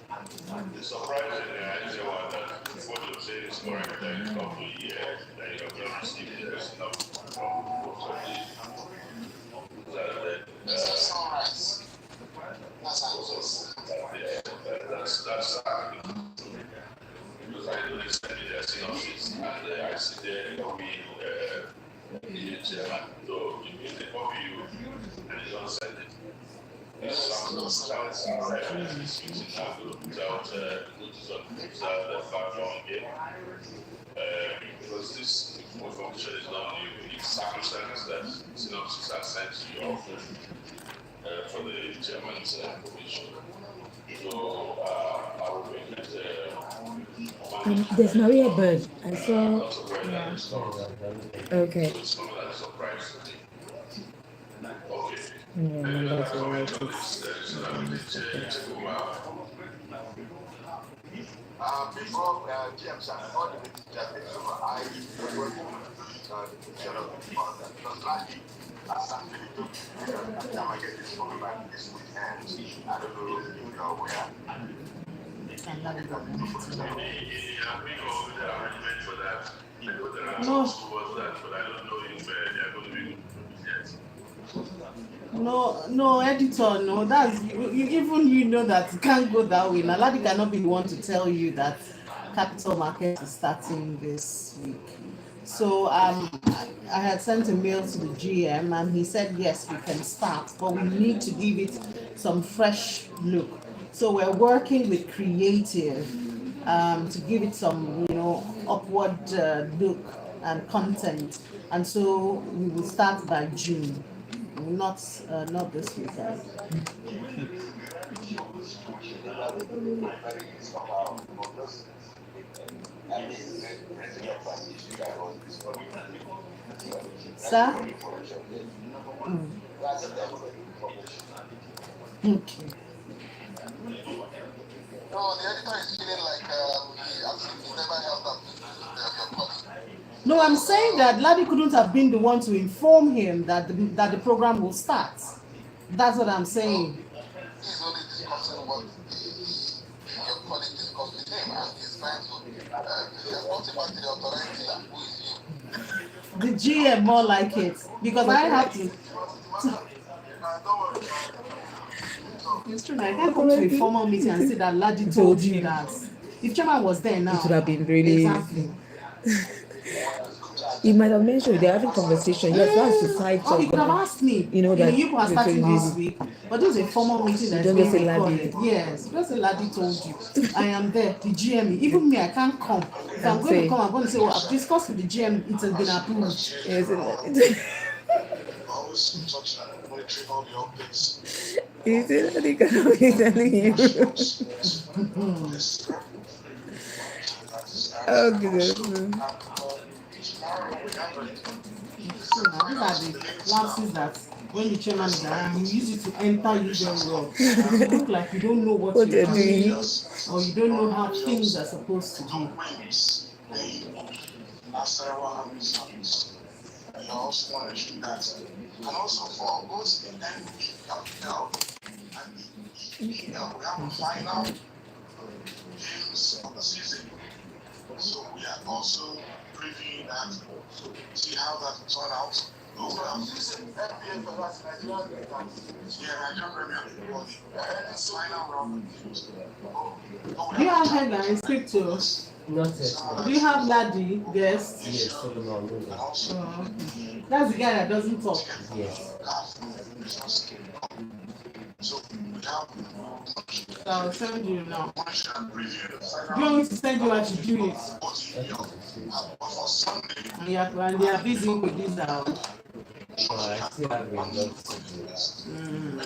[SPEAKER 7] It's surprising that what you're saying is correct. That in a couple of years, that you have not received the person of that's all right. That's how it is. That's because I know they send me their synopsis and I see there copy the chairman. So if they copy you and they don't send it, some notice of the platform again. Because this function is not new. It's circumstances that synopsis are sent to your office for the chairman's commission. So I will make it.
[SPEAKER 1] There's Maria Bird. I saw. Yeah. Okay.
[SPEAKER 7] It's coming as a surprise to me. Okay.
[SPEAKER 1] That's all right.
[SPEAKER 7] Before James and all the meetings that they do, I was working coming back this weekend. I don't know if you are aware.
[SPEAKER 2] And that is what we need to know.
[SPEAKER 7] Yeah, we know the arrangement for that. I know there are
[SPEAKER 2] No.
[SPEAKER 7] talks towards that, but I don't know if they are going to be yet.
[SPEAKER 2] No, editor, no. That's even you know that it can't go that way. Naladi cannot be the one to tell you that capital market is starting this week. So I had sent a mail to the GM and he said yes, we can start, but we need to give it some fresh look. So we're working with creative to give it some, upward look and content, and so we will start by June. Not this weekend. Sir? Okay.
[SPEAKER 6] No, the editor is feeling like he absolutely never held up with your colleague.
[SPEAKER 2] No, I'm saying that Ladi couldn't have been the one to inform him that the program will start. That's what I'm saying.
[SPEAKER 6] He's only discussing what your colleague discussed with him, and he's trying to. He has not even the authority who is you.
[SPEAKER 2] The GM more like it, because I have to. It's true. I can't come to a formal meeting and say that Ladi told you that. If Chairman was there now,
[SPEAKER 1] It would have been really.
[SPEAKER 2] Exactly.
[SPEAKER 1] He might have mentioned they're having conversation. Yes, that's the side
[SPEAKER 2] Oh, he could have
[SPEAKER 1] of
[SPEAKER 2] asked me.
[SPEAKER 1] that
[SPEAKER 2] You are starting this week, but this is a formal meeting that's
[SPEAKER 1] don't
[SPEAKER 2] being
[SPEAKER 1] just say
[SPEAKER 2] recorded.
[SPEAKER 1] Ladi.
[SPEAKER 2] Yes, just say Ladi told you. I am there. The GM, even me, I can't come. If I'm going to come, I'm going to say, well, I've discussed with the GM. It has been approved.
[SPEAKER 1] Yes,
[SPEAKER 7] Always in touch and monitoring all the updates.
[SPEAKER 1] he said that he cannot be telling you. Oh goodness.
[SPEAKER 2] So now these are the lapses that when the chairman is around, he uses it to enter you very well. You look like you don't know what you're doing, or you don't know how things are supposed to be.
[SPEAKER 7] And also want to do that. And also for both the NPL and the EPL, we have a final games of the season. So we are also previewing that to see how that will turn out. Yeah, Nigerian Premier League, it's final round of games.
[SPEAKER 2] Do you have headlines, scripture?
[SPEAKER 3] Not yet.
[SPEAKER 2] Do you have Ladi, guest?
[SPEAKER 3] Yes, Solomon.
[SPEAKER 2] That's the guy that doesn't talk.
[SPEAKER 3] Yes.
[SPEAKER 2] I'll send you now. Do you want me to send you how to do it? And they are busy with this now.
[SPEAKER 3] I still have a lot to do.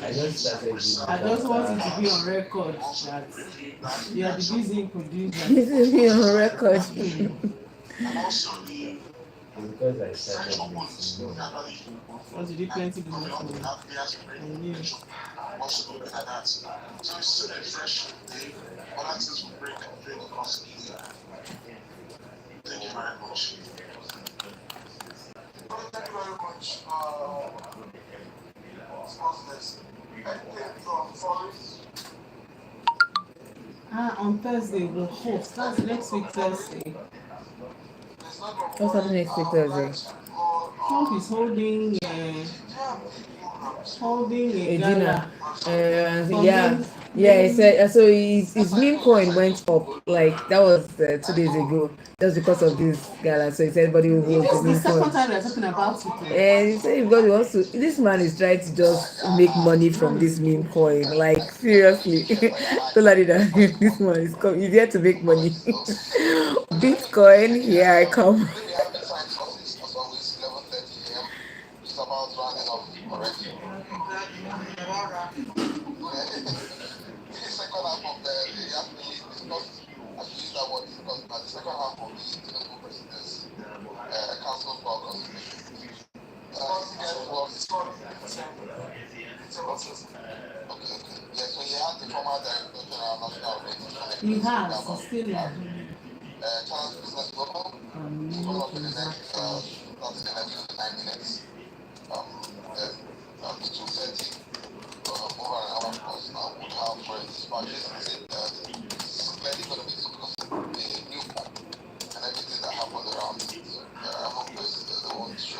[SPEAKER 3] I just started.
[SPEAKER 2] I just want it to be on record that you are the busy producer.
[SPEAKER 1] This is me on record.
[SPEAKER 3] Because I started this.
[SPEAKER 2] What you did plenty business for me. And you.
[SPEAKER 7] So it's still a fresh day. All that is will break and break across the year. Thank you very much. Thank you very much.
[SPEAKER 2] On Thursday we'll host. That's next week Thursday.
[SPEAKER 1] What's happening next week Thursday?
[SPEAKER 2] Trump is holding a
[SPEAKER 1] dinner.
[SPEAKER 2] gala.
[SPEAKER 1] Yeah. He said so. His meme coin went up. Like that was 2 days ago, just because of this gala. So he said, "Everybody will hold
[SPEAKER 2] This
[SPEAKER 1] the
[SPEAKER 2] is the
[SPEAKER 1] meme
[SPEAKER 2] second
[SPEAKER 1] coin."
[SPEAKER 2] time we're talking about it.
[SPEAKER 1] And he said, "Because he wants to." This man is trying to just make money from this meme coin. Like seriously, don't let it down. This man is come. He's here to make money. Bitcoin, here I come.
[SPEAKER 6] Maybe have the science office as always 11:30 a.m. Just about running off already. The second half of the actually discussed, actually that was discussed, but the second half of the Tinubu President's Council for Constitution. Okay. Yeah, so he had the former Director General National Rating.
[SPEAKER 2] He has. He's still in.
[SPEAKER 6] Channels Business Global. Coming up in the next, not in the next 9 minutes. Then 2:30.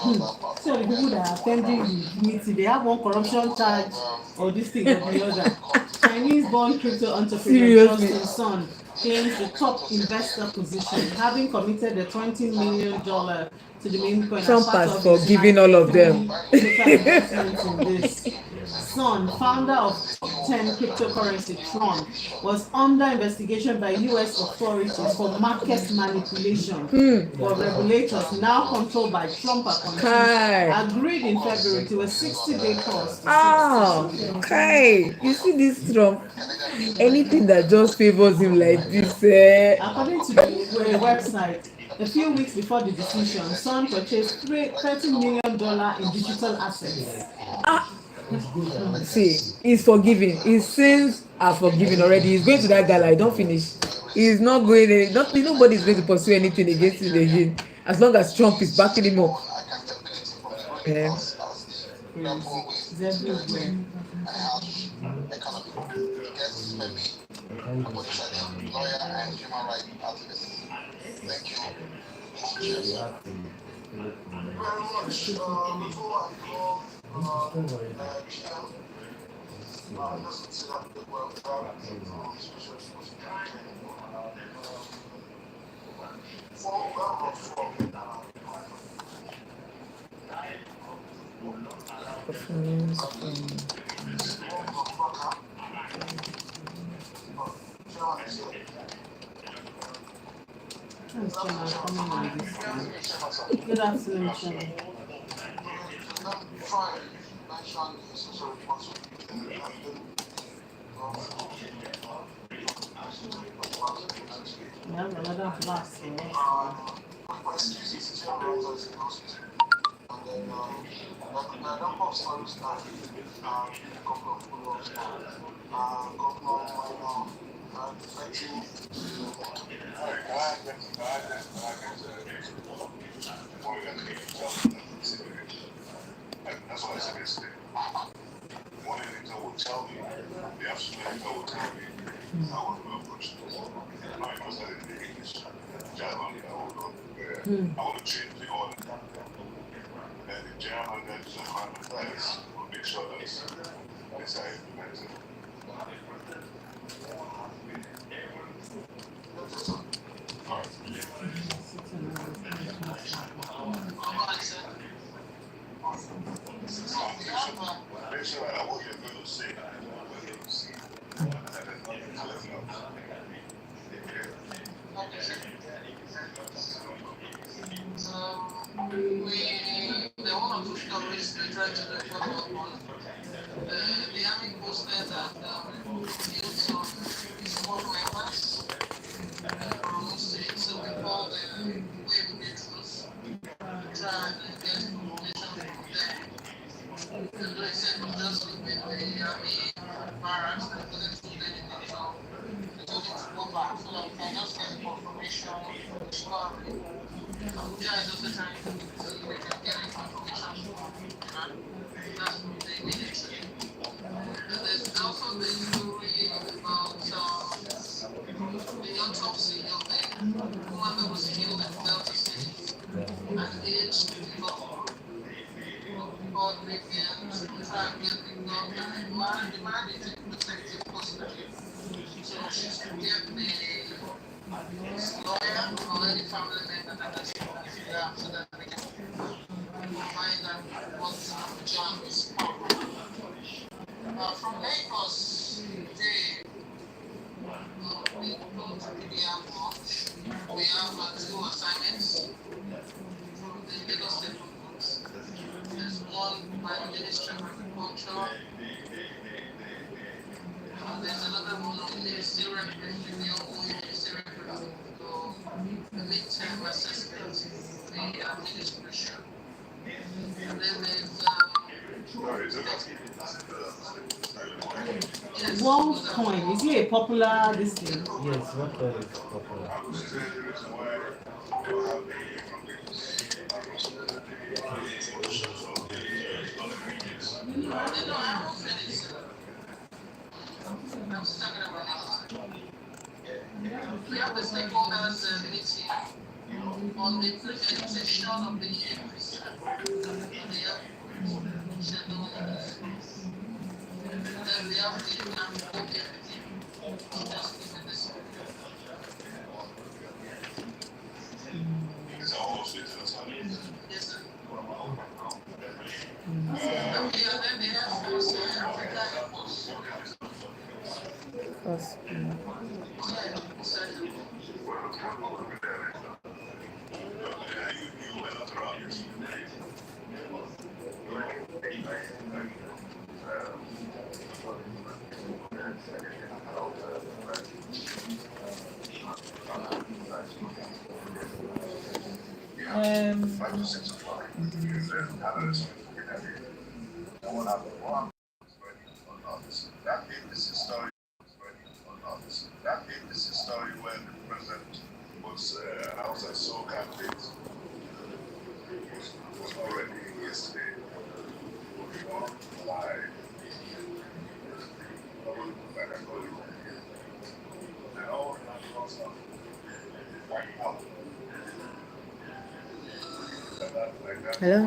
[SPEAKER 2] So the people that are attending the meeting, they have one corruption charge or this thing or the other. Chinese-born crypto entrepreneur
[SPEAKER 1] Seriously.
[SPEAKER 2] Justin Sun claims the top investor position, having committed the $20 million to the meme coin as
[SPEAKER 1] Trump
[SPEAKER 2] part
[SPEAKER 1] has
[SPEAKER 2] of his
[SPEAKER 1] forgiven all of them.
[SPEAKER 2] total investment in this. Sun, founder of top 10 cryptocurrency Tron, was under investigation by US authorities for market manipulation. But regulators, now controlled by Trump
[SPEAKER 1] Kai.
[SPEAKER 2] agreed in February to a 60-day pause.
[SPEAKER 1] Okay. You see this Trump? Anything that just favors him like this,
[SPEAKER 2] According to the website, a few weeks before the decision, Sun purchased $30 million in digital assets.
[SPEAKER 1] See, he's forgiven. His sins are forgiven already. He's going to that gala. Don't finish. He's not going. Nobody's going to pursue anything against him again. As long as Trump is backing him up. Yeah. Performance
[SPEAKER 2] Good afternoon, Chairman. We have another blast here.
[SPEAKER 7] That's what I said yesterday. One of the things I would tell me, the absolute thing I would tell me, I would approach the wall. I was in the English, German, I want to change the order. And the German that is a hundred class will make sure that it's how implemented. Make sure that what you're going to say,
[SPEAKER 6] They want to push the risk and try to do what they haven't posted that fields of small members from state, so we call them wave gators, try and get information from them. And like I said, just with the army barracks that couldn't do anything, so they told him to go back so that we can just get confirmation from the story. Abuja is also trying to see if we can get information from that's from the military. And there's also the story about the autopsy of the woman that was killed in Delta State at age 54. God revealed, in fact, getting God married to protective custody. So she's to get the lawyer or any family member that has to so that we can find out what the job is. From Lagos, today, we go to PDR. We have 2 assignments from the Lagos State Government. There's one by the Ministry of Agriculture. There's another one on the Ministry representing the ongoing Ministry representing the midterm assessment in the administration. And then there's
[SPEAKER 2] OneCoin, is it a popular this thing?
[SPEAKER 3] Yes, what is popular?
[SPEAKER 6] we have the stakeholders meeting on the presentation of the years. Then we have to book everything. Just give it this.
[SPEAKER 7] It's almost with us.
[SPEAKER 6] Yes, sir.
[SPEAKER 1] Mm.
[SPEAKER 6] Okay, and then they have to Africa airports.
[SPEAKER 1] First,
[SPEAKER 7] That is the story when the president was outside so candidate was already yesterday. Live. And all
[SPEAKER 1] hello?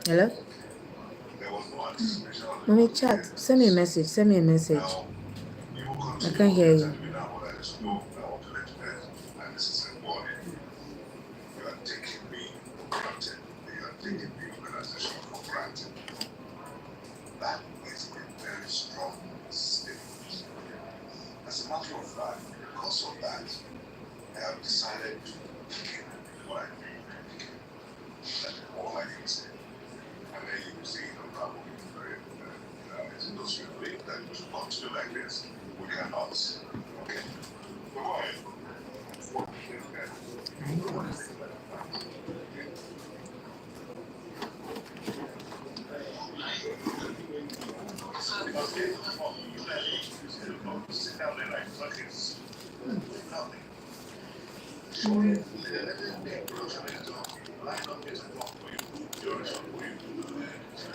[SPEAKER 1] Hello? Mommy, chat. Send me a message. Send me a message. I can't hear you.
[SPEAKER 7] That is a very strong statement. As a matter of fact, because of that, I have decided to begin what I think. That's all I can say. And then you will see, it's those who believe that to continue like this, we cannot. Okay? Go ahead. Sit down there like fuckers. Nothing. Line up is a block for you. Direction for you.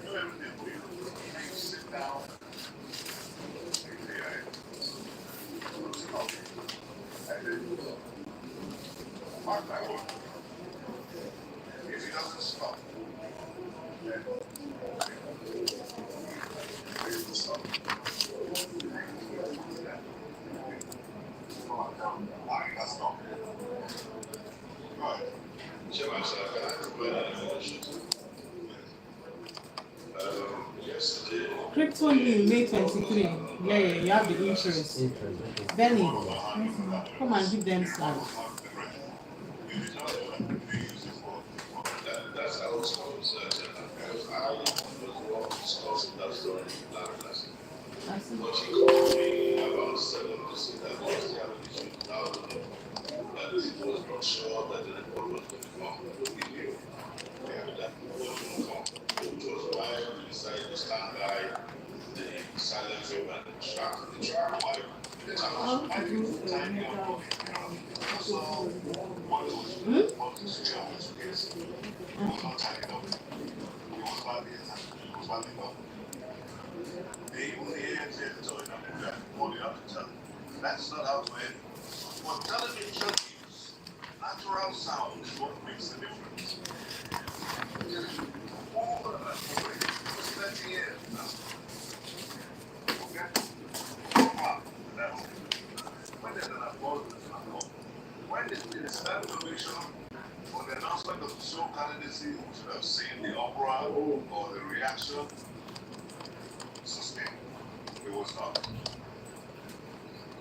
[SPEAKER 7] Do everything for you. And you sit down. And then, mark my word. If he doesn't stop, then he will stop. Why? That's not. Right.
[SPEAKER 2] Crypto new May 23. Yeah, you have the interest. Benny, come and give them slack.
[SPEAKER 7] That's how it's I was discussing that story last lesson. But she called me about 7 to say that was the issue now that it was not sure that the report was going to come with you. And that it was going to come. Which was why we decided to stand by the silent film and the track. The track, why the track was timing on so what was the situation against it was not timing up. It was badly attacked. It was badly done. They even the editorial that what they have to tell. That's not how to end. What television is, natural sound is what makes the difference. Over 30 years now. Okay? When there's an applause, there's an applause. When there's that information or the announcement of the show candidacy, we should have seen the opera or the reaction sustained. It was not.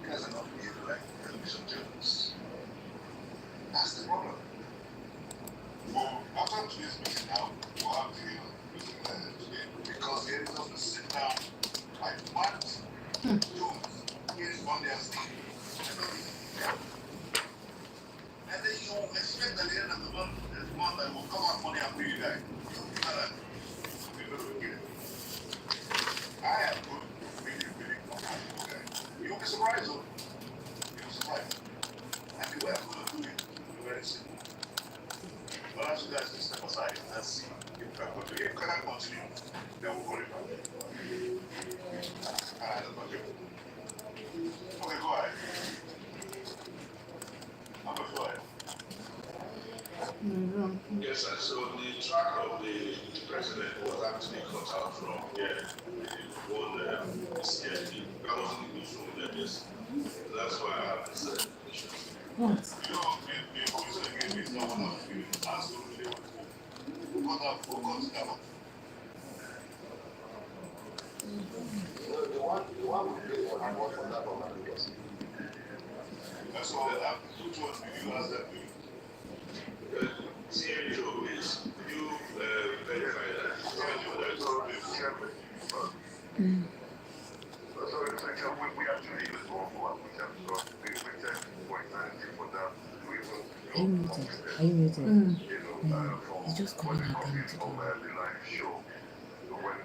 [SPEAKER 7] You guys are not behaving like television journalists. That's the problem. Well, after today's meeting now, we'll have the meeting today because the editors will sit down like what is on their stage. And then you expect at the end of the month that will come out money and pay you back. I have good, really okay. You'll be surprised, though. You'll be surprised. And the way I'm going to do it is very simple. But I should guys just step aside and see if I continue. If I continue, then we'll worry about it. Okay, go ahead. Yes, sir. So the track of the president was actually cut out from the one CID. That wasn't the news from them, yes. So that's why I have this issue.
[SPEAKER 2] What?
[SPEAKER 7] The police again is not one of the absolutely who got that for cut that one. The one we pay for and what for that one because that's all that happened. Which one did you ask that to? CNO is you verify that. CNO that is already chairman. So it's like we actually use one for what we have got. We check for example for that.
[SPEAKER 1] Are you muted? Are you muted? He's just calling
[SPEAKER 7] When
[SPEAKER 1] my
[SPEAKER 7] it
[SPEAKER 1] name
[SPEAKER 7] comes
[SPEAKER 1] to
[SPEAKER 7] from
[SPEAKER 1] go.
[SPEAKER 7] the live show. So when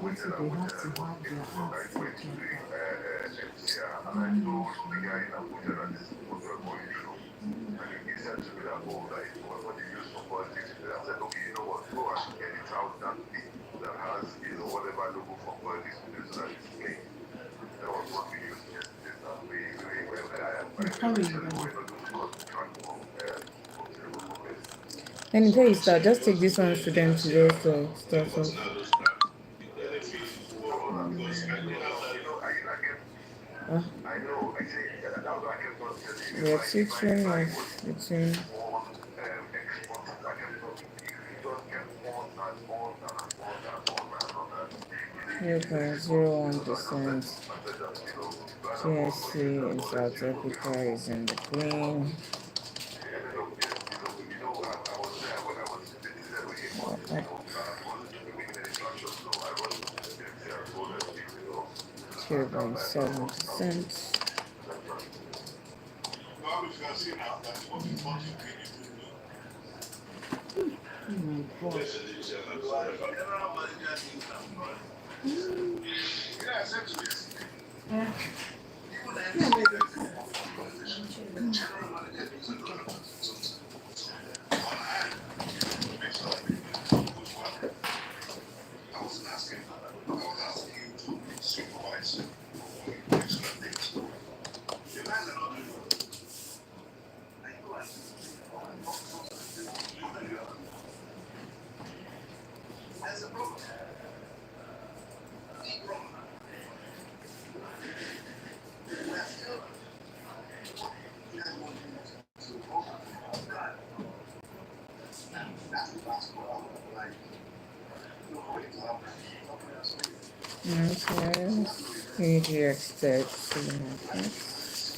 [SPEAKER 7] we tell
[SPEAKER 1] They have to have their ads
[SPEAKER 7] went to the MCR and I told the guy in Abuja that this is what we're going through. And he said to me that, oh, like, what do you use for politics? I said, okay, you know what, go and get it out that has, whatever logo for politics to do so that it's clean. That was what we used yesterday. That we were
[SPEAKER 1] Let me tell you, start. Just take this one to them today, so stuff off.
[SPEAKER 7] I know, I say, that's why I kept on telling you.
[SPEAKER 1] We are switching off between. .01%. GSC in South Africa is in the green. Up 2.7%. PGX text markets.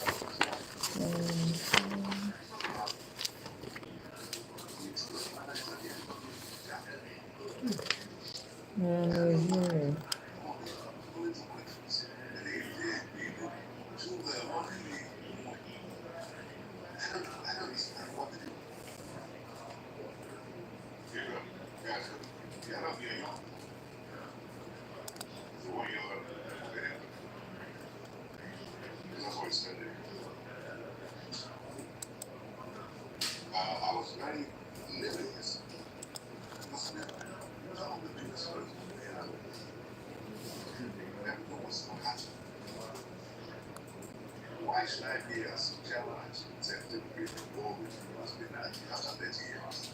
[SPEAKER 7] I was very living this. Some of the biggest firms everyone was so happy. Why should I be as challenged to be involved with you has been after 30 years?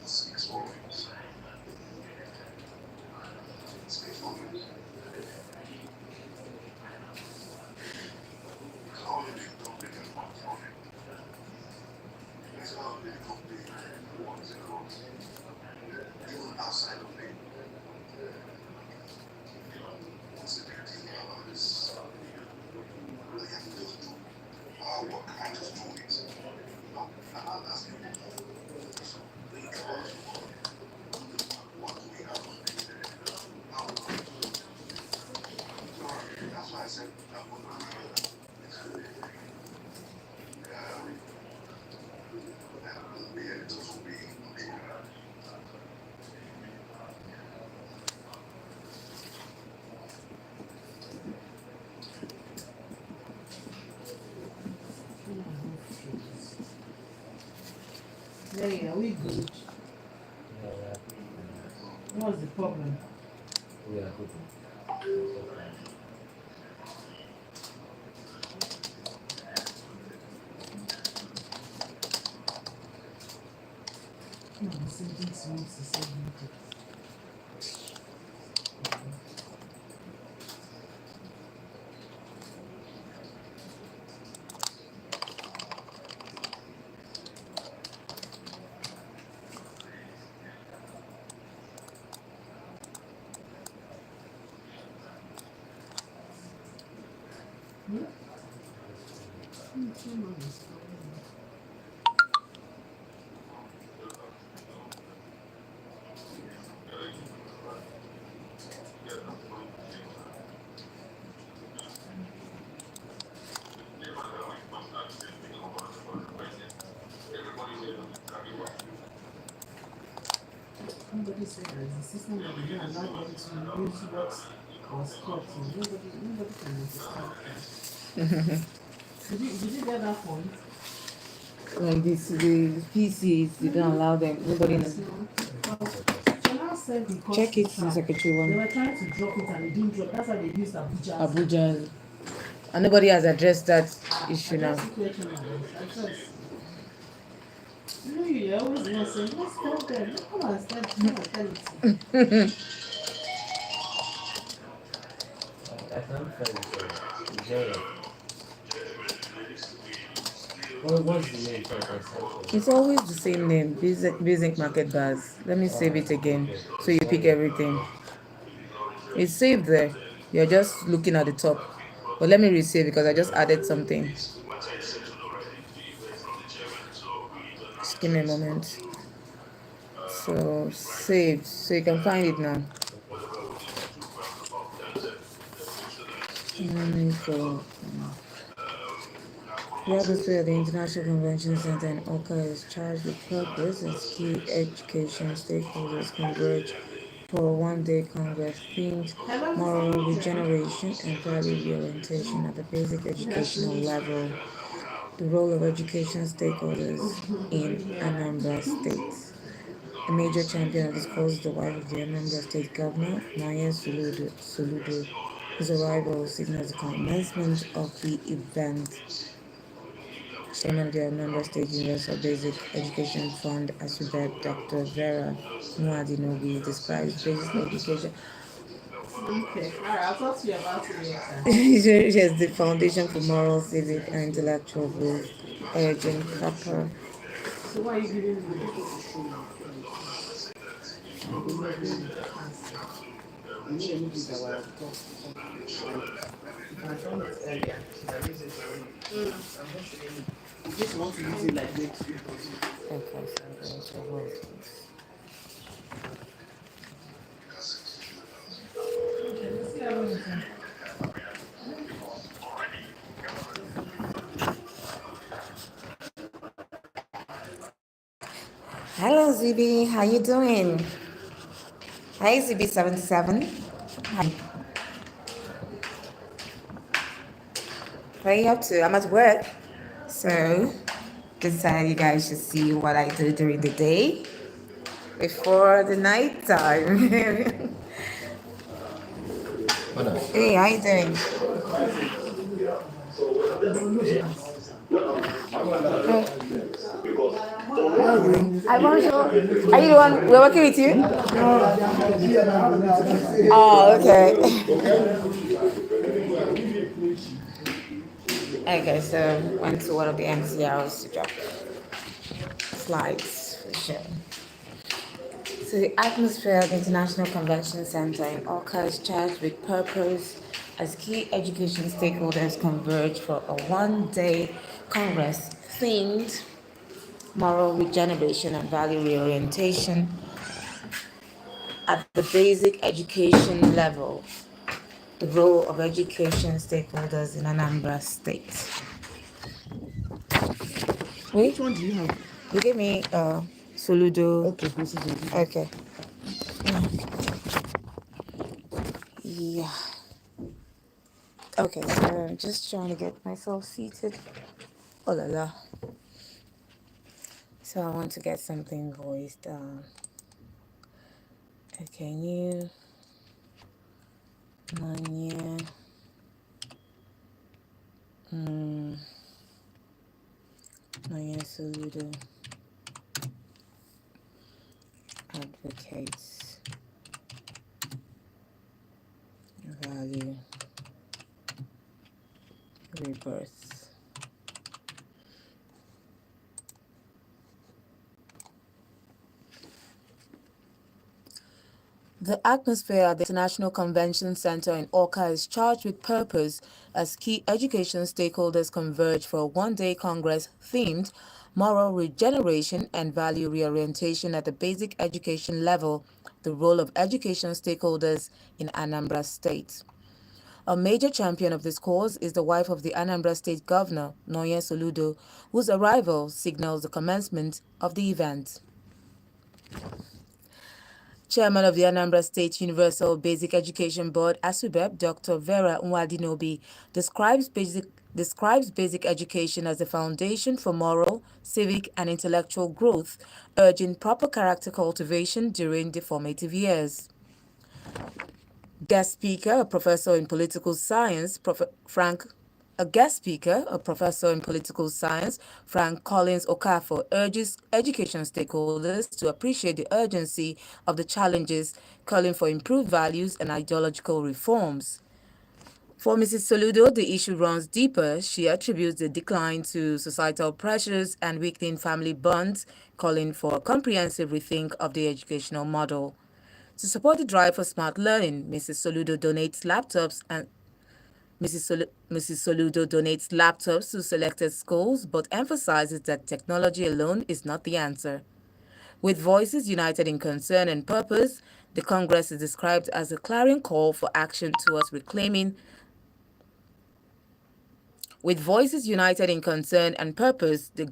[SPEAKER 7] It speaks volumes. It speaks volumes. How do you company can control it? It's how the company wants to grow. Even outside of it. What's the big thing about this? Really have to go through our work and just do it. No, I'm not asking you. Think about what do we have to do? How we going to do it? So that's why I said I'm going to do it. The editors will be
[SPEAKER 2] Hey, are we good?
[SPEAKER 3] Yeah,
[SPEAKER 2] What's the problem?
[SPEAKER 3] we are good.
[SPEAKER 2] The same thing to me is the same thing. Nobody said there is a system that will not allow them to use what was taught. Nobody can understand that. Did you get that point?
[SPEAKER 1] Like this, the PCs, they don't allow them. Nobody knows.
[SPEAKER 2] Channel said because
[SPEAKER 1] Check it, Secretary
[SPEAKER 2] they
[SPEAKER 1] One.
[SPEAKER 2] were trying to drop it and it didn't drop. That's why they used Abuja.
[SPEAKER 1] Abuja. And nobody has addressed that issue now.
[SPEAKER 2] Address. You know, you always want to say, let's tell them. Come on, tell it.
[SPEAKER 3] I can't find it. Is there what's the name so I can search it?
[SPEAKER 1] It's always the same name, basic market bars. Let me save it again so you pick everything. It's saved there. You're just looking at the top. But let me resave because I just added something. Just give me a moment. So saved. So you can find it now. Let me go. The atmosphere of the International Convention Center in Oka is charged with purpose as key education stakeholders converge for a one-day congress themed moral regeneration and value reorientation at the basic educational level. The role of education stakeholders in Anambra State. A major champion of this cause is the wife of the Anambra State Governor, Maya Soludo, whose arrival signals the commencement of the event. Chairman of the Anambra State Universal Basic Education Fund, ASUBEB, Dr. Vera Muadinobi, describes basic education.
[SPEAKER 2] Okay, alright, I'll talk to you about it later.
[SPEAKER 1] She has the foundation for moral, civic, and intellectual growth, urging proper.
[SPEAKER 2] So why are you giving me the people to show you? You need a new visa while I talk. You can find it earlier. I use it already. I'm not sure you just want to use it like next week or so.
[SPEAKER 1] Okay, so I'm going to hold this.
[SPEAKER 2] Okay, let's see how long it
[SPEAKER 1] Hello, ZB. How you doing? Hi, ZB77. Hi. What are you up to? I'm at work. So, decided you guys should see what I do during the day before the night time. Hey, how you doing? Hi, bonjour. Are you the one? We're working with you? Oh, okay. Okay, so went to one of the MCRs to drop slides for sure. So the atmosphere of the International Convention Center in Oka is charged with purpose as key education stakeholders converge for a one-day congress themed moral regeneration and value reorientation at the basic education level. The role of education stakeholders in Anambra State.
[SPEAKER 2] Which one do you have?
[SPEAKER 1] You gave me Soludo.
[SPEAKER 2] Okay, this is it.
[SPEAKER 1] Okay. Yeah. Okay, so I'm just trying to get myself seated. Oh la la. So I want to get something voiced. Okay, new. Manya. Manya Soludo. advocates value rebirth. The atmosphere at the International Convention Center in Orca is charged with purpose as key education stakeholders converge for a one-day congress themed Moral Regeneration and Value Reorientation at the Basic Education Level, the Role of Education Stakeholders in Anambra State. A major champion of this cause is the wife of the Anambra State Governor, Noye Soludo, whose arrival signals the commencement of the event. Chairman of the Anambra State Universal Basic Education Board, ASUBEB, Dr. Vera Nwadinobi, describes basic education as a foundation for moral, civic, and intellectual growth, urging proper character cultivation during the formative years. Guest speaker, a professor in political science, Frank Collins Okafor, urges education stakeholders to appreciate the urgency of the challenges, calling for improved values and ideological reforms. For Mrs. Soludo, the issue runs deeper. She attributes the decline to societal pressures and weakening family bonds, calling for a comprehensive rethink of the educational model. To support the drive for smart learning, Mrs. Soludo donates laptops to selected schools, but emphasizes that technology alone is not the answer. With voices united in concern and purpose, the Congress is described as a clarion call for action towards reclaiming. With voices united in concern and purpose, the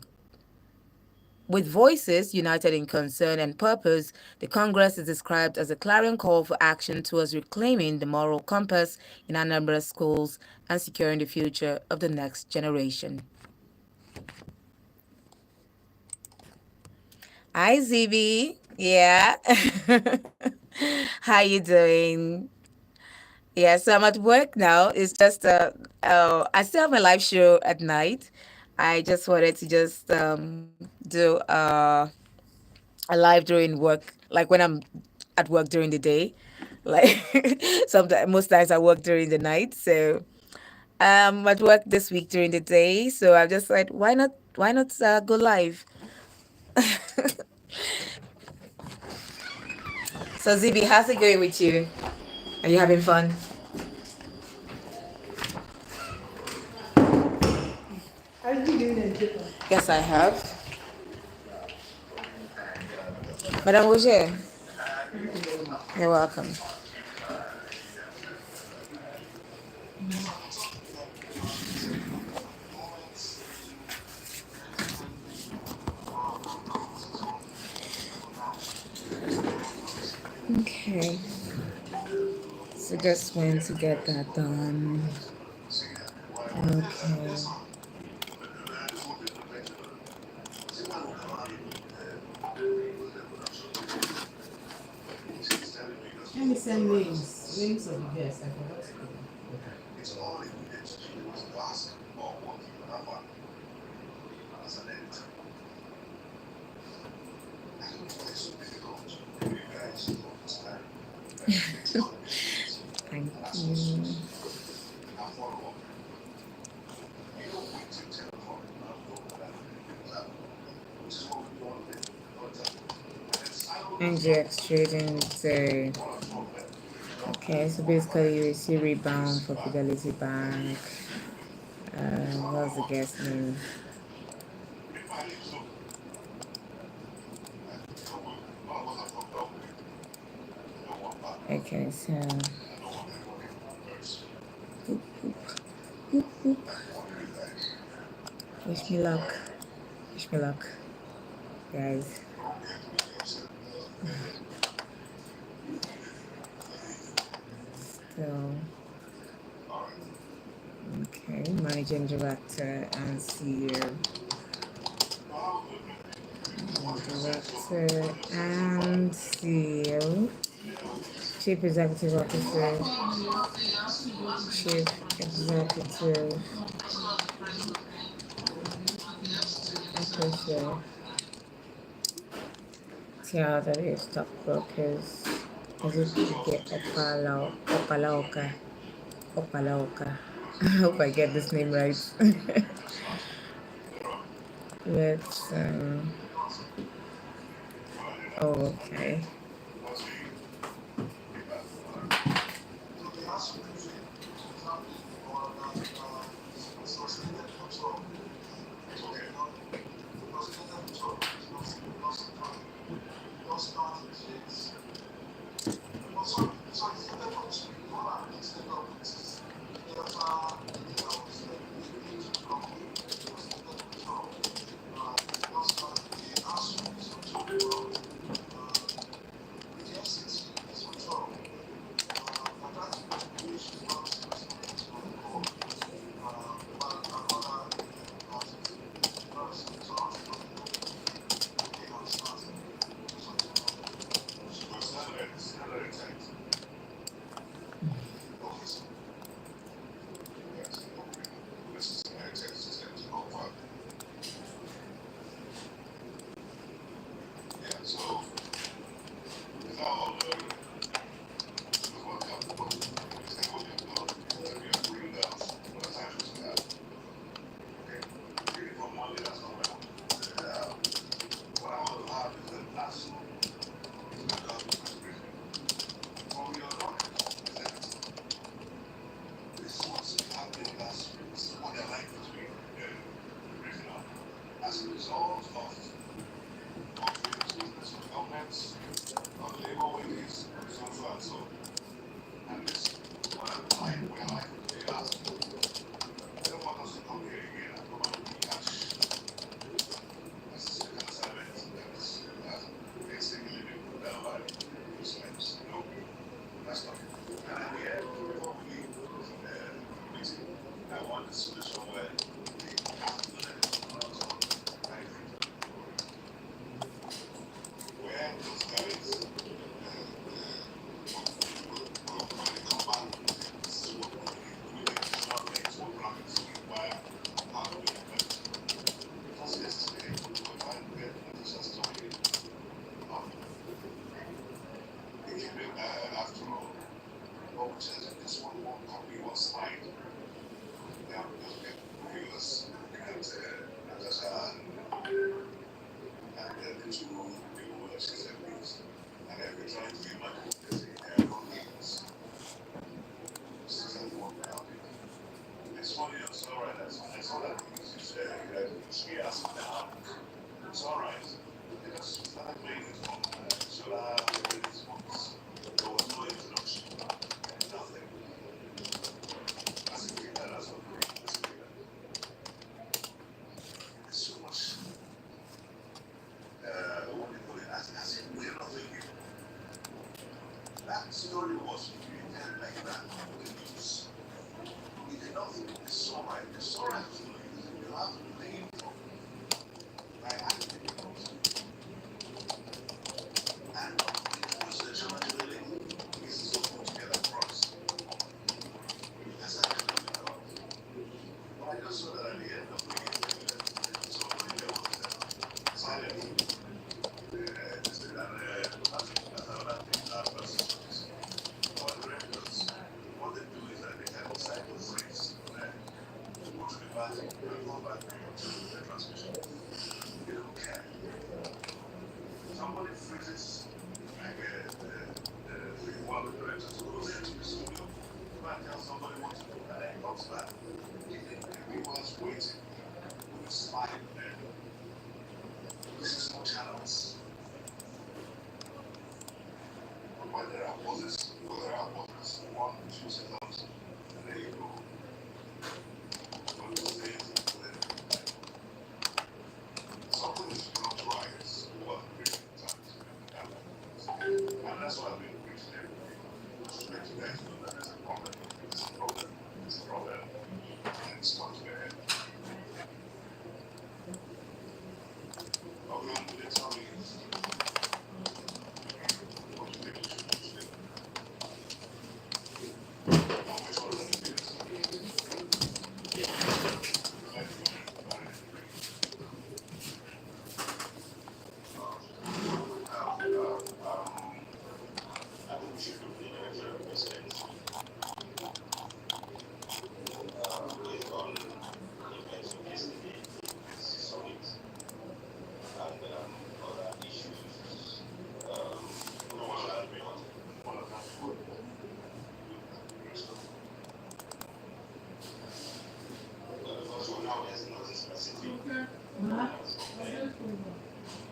[SPEAKER 1] Congress is described as a clarion call for action towards reclaiming the moral compass in Anambra schools and securing the future of the next generation. Hi, ZB. Yeah. How you doing? Yeah, so I'm at work now. It's just I still have my live show at night. I just wanted to just do a live during work, like when I'm at work during the day. Like sometimes, most times I work during the night. So at work this week during the day. So I just said, why not go live? So ZB, how's it going with you? Are you having fun?
[SPEAKER 2] Are you doing it?
[SPEAKER 1] Yes, I have. Madame Roger, you're welcome. Okay, so just want to get that done. Okay.
[SPEAKER 2] Let me send names of the guests. I forgot to do
[SPEAKER 1] Thank you. NGX trading today. Okay, so basically you see rebound for Fidelity Bank. What's the guest name? Okay, so wish me luck. Wish me luck, guys. So, okay, managing director and CEO. Director and CEO. Chief Executive Officer. Chief Executive Officer. Yeah, that is stockbrokers. Is it get Opalaoka? Opalaoka. I hope I get this name right. Let's oh, okay.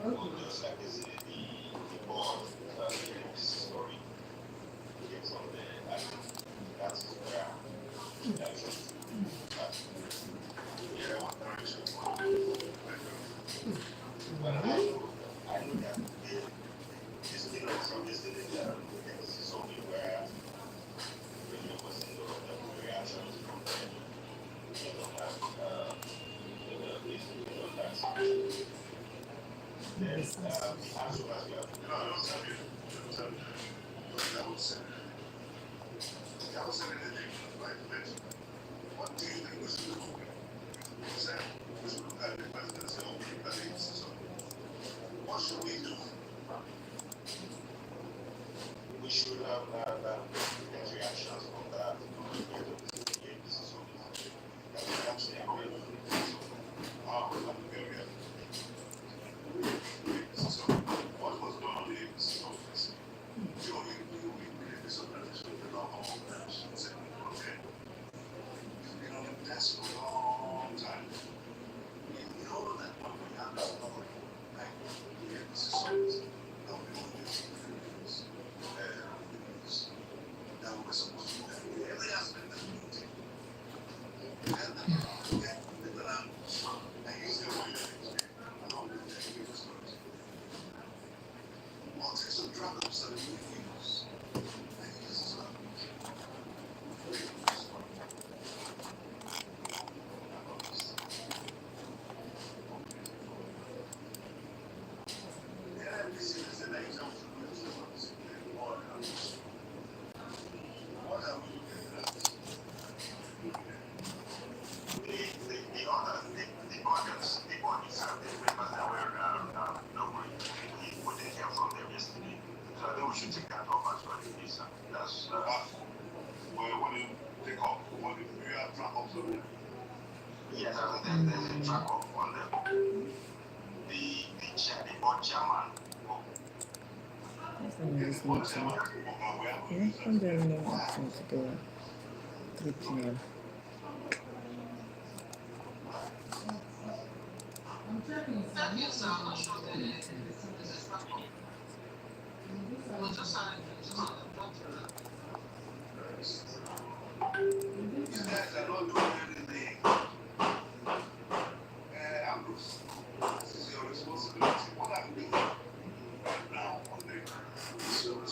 [SPEAKER 2] Okay.
[SPEAKER 1] What's the name of this meeting? Yeah, I'm doing no action to do. 3 p.m. So it's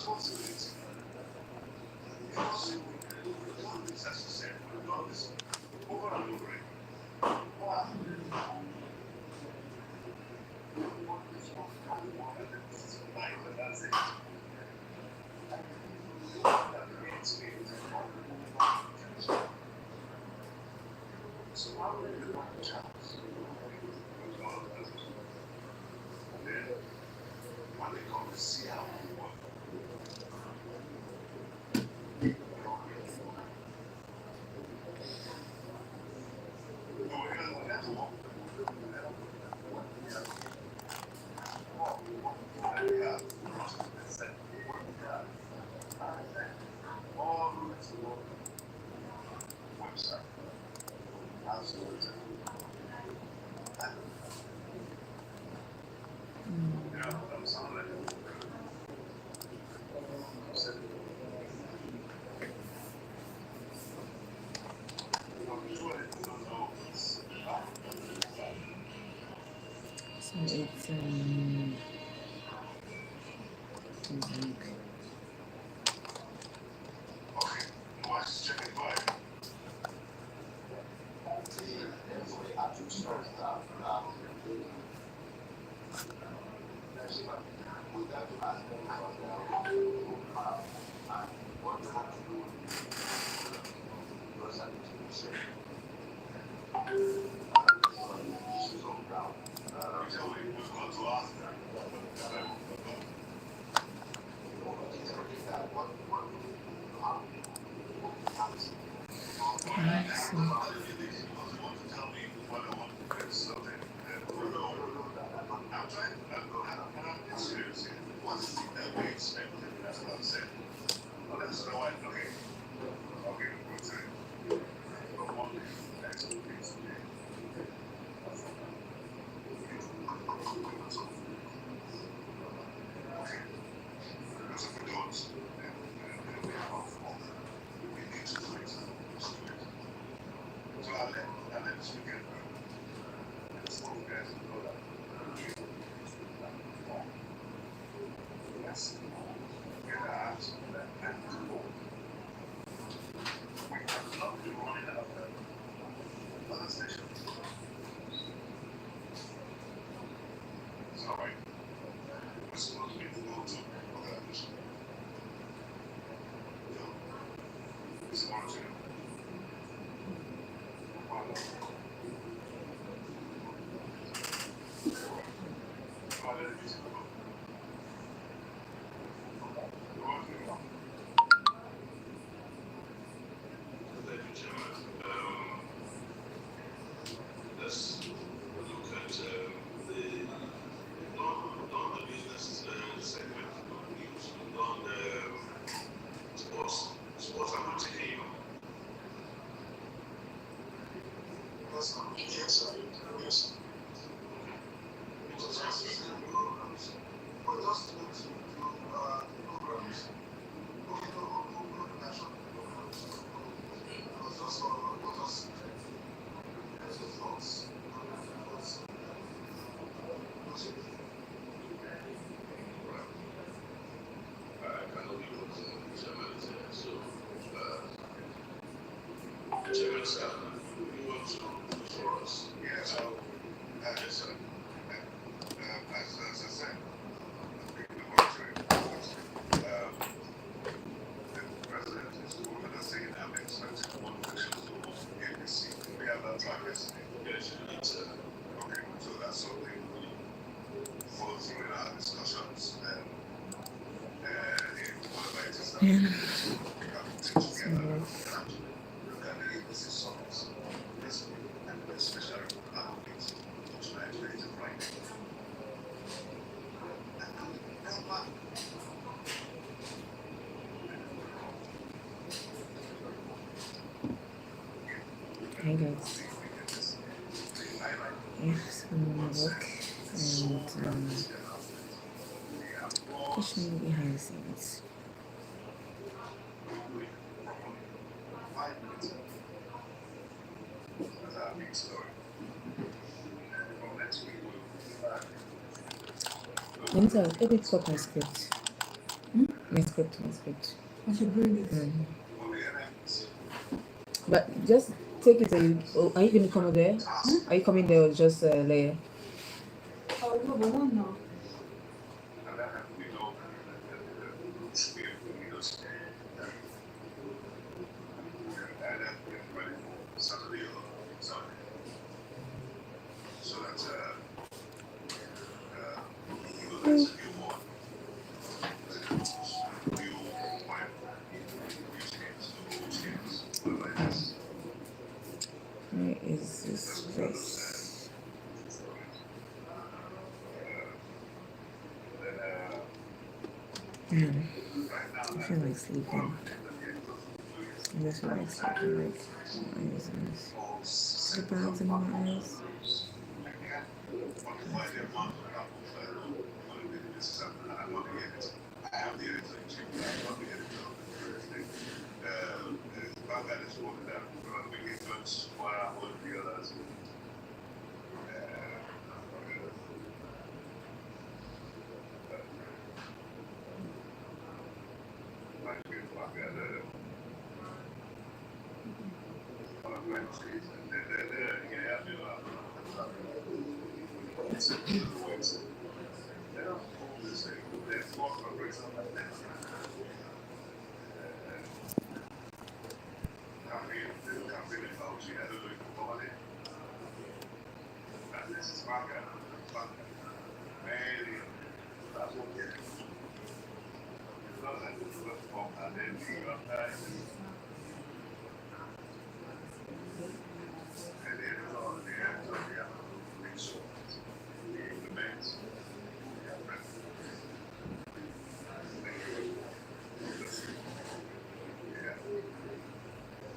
[SPEAKER 1] week.
[SPEAKER 7] Let's look at the non-business segment of news, sports and entertainment. Yes. Chairman, sir, you want to for us? Yeah, so, yes, sir. As I said, the president is going to say that I'm expecting one official to ABC. We have that time yesterday. Yes, okay, so that's something we follow through in our discussions and in whatever it is that we have to take together. Look at the ABC songs. This and especially advocates to try to get it right.
[SPEAKER 1] Hi guys. Yes, I'm on work and pushing behind the scenes. Mental, edit for my script. My script.
[SPEAKER 2] I should bring it.
[SPEAKER 1] But just take it. Are you going to come over there? Are you coming there or just later?
[SPEAKER 2] Oh, no, but not now.
[SPEAKER 1] Where is this place? I feel like sleeping. I just feel like sleeping. Like, my eyes are nice. The bags in my eyes.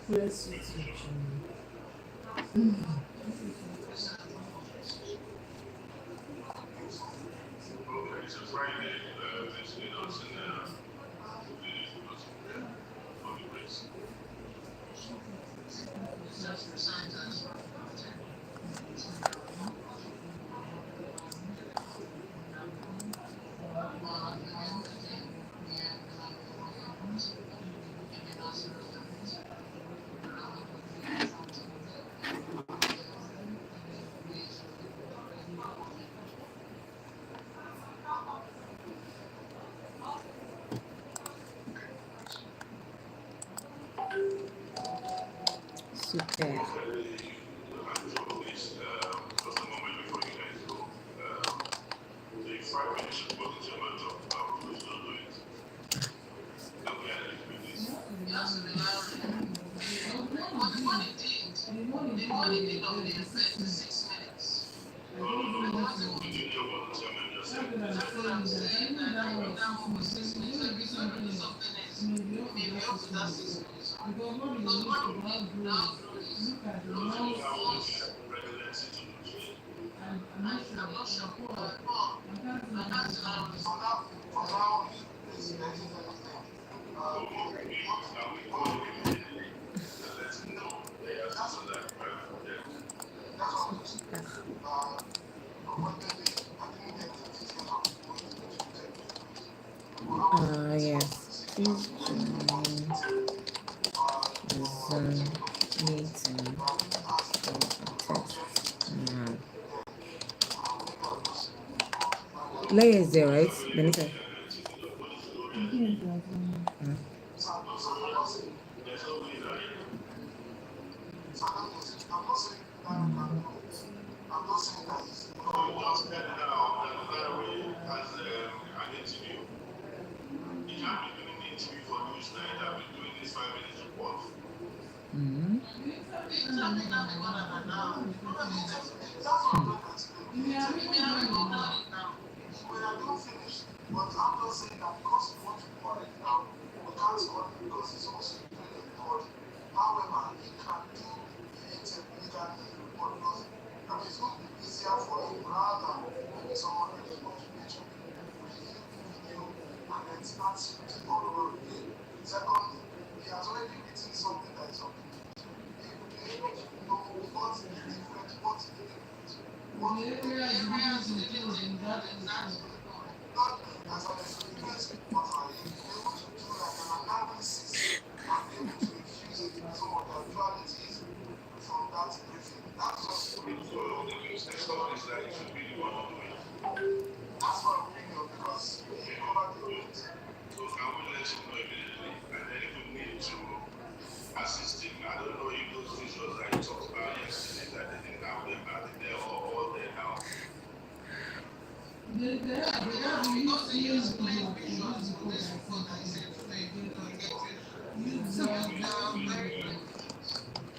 [SPEAKER 2] Yes,
[SPEAKER 1] Super.
[SPEAKER 7] Just a moment before you guys go. The 5 minutes report is your laptop. Please don't do it. Don't be added to this. No, no, no. You need your volunteer member yourself.
[SPEAKER 1] Yes. Please join the Zoom meeting for text now. Leia is there, right? Benita.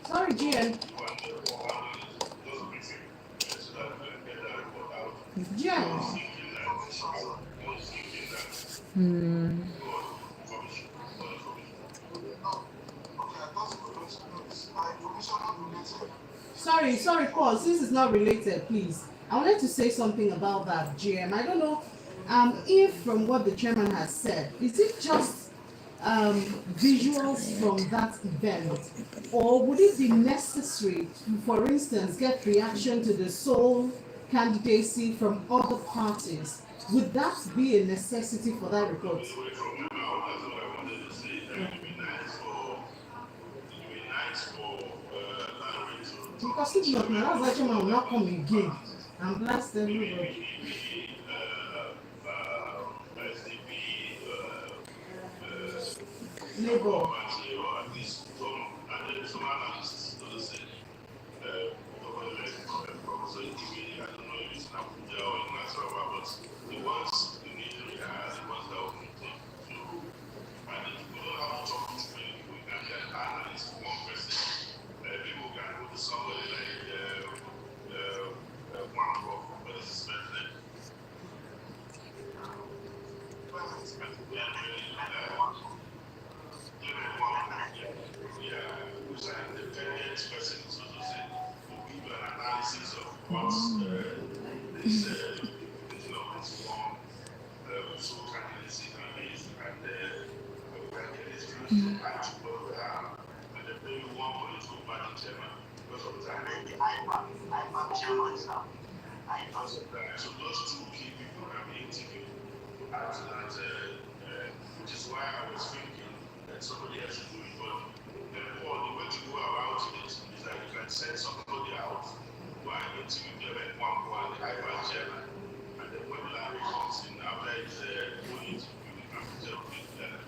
[SPEAKER 2] Sorry, GM. GM. Sorry, pause. This is not related, please. I wanted to say something about that, GM. I don't know if from what the chairman has said, is it just visuals from that event, or would it be necessary to, for instance, get reaction to the sole candidacy from other parties? Would that be a necessity for that report? Because if not, now that's actually will not come again and blast everybody. Labor.
[SPEAKER 7] So those two key people can be interviewed at that, which is why I was thinking that somebody else should do it. But Paul, the way to go about it is that you can send somebody out who are interviewed them at one the high chairman, and then when Larry comes in after his full interview, we can tell him that.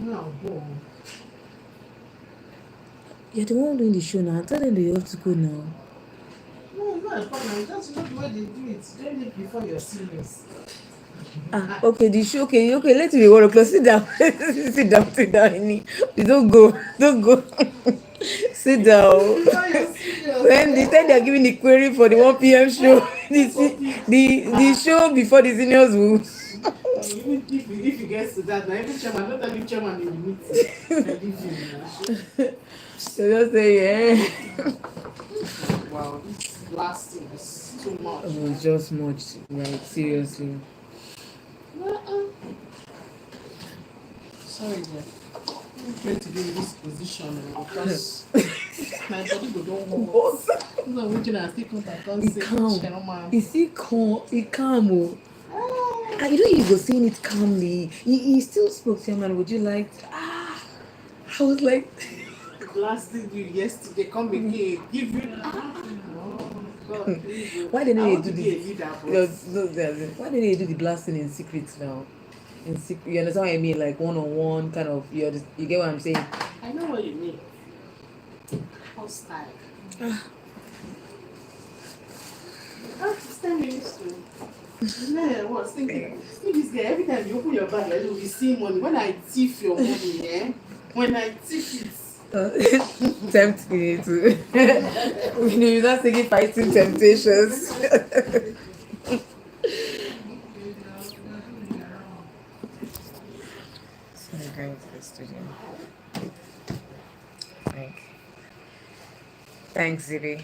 [SPEAKER 2] No, boy.
[SPEAKER 1] You're the one doing the show now. Tell them they have to go now.
[SPEAKER 2] No, it's not a problem. It's just not the way they do it. Don't it before you're serious.
[SPEAKER 1] Ah, okay, the show. Okay, okay. Let me be 1 o'clock. Sit down. Sit down. Sit down. Honey. Please don't go. Don't go. Sit down.
[SPEAKER 2] Before you're serious.
[SPEAKER 1] When they said they're giving the query for the 1 p.m. show, the show before the seniors will.
[SPEAKER 2] Even if you get to that, now even chairman, don't tell him chairman in the meeting. I leave him now.
[SPEAKER 1] They just say, yeah.
[SPEAKER 2] Wow, this blasting is too much.
[SPEAKER 1] It was just much, like seriously.
[SPEAKER 2] Sorry, dear. I'm going to be in this position because my body go don't work. No, we can still come back and
[SPEAKER 1] He
[SPEAKER 2] say,
[SPEAKER 1] calm.
[SPEAKER 2] chairman.
[SPEAKER 1] Is he calm? He calm. Oh. Ah, you know, he was saying it calmly. He still spoke to him, and would you like? Ah, I was like,
[SPEAKER 2] Blasted you yesterday, come again, give you. God, please,
[SPEAKER 1] why didn't
[SPEAKER 2] I
[SPEAKER 1] they
[SPEAKER 2] want
[SPEAKER 1] do
[SPEAKER 2] to be a
[SPEAKER 1] this?
[SPEAKER 2] leader, but
[SPEAKER 1] Why didn't they do the blasting in secret now? In secret, you understand what I mean? Like one-on-one, kind of. You get what I'm saying?
[SPEAKER 2] I know what you mean. Hostile. It's 10 minutes to. Yeah, I was thinking, see this guy, every time you open your bag, like, you'll be seeing money. When I thief your money, eh? When I thief it.
[SPEAKER 1] Tempt me to. You're not taking fighting temptations. So I'm going to the studio. Thanks, Zibi.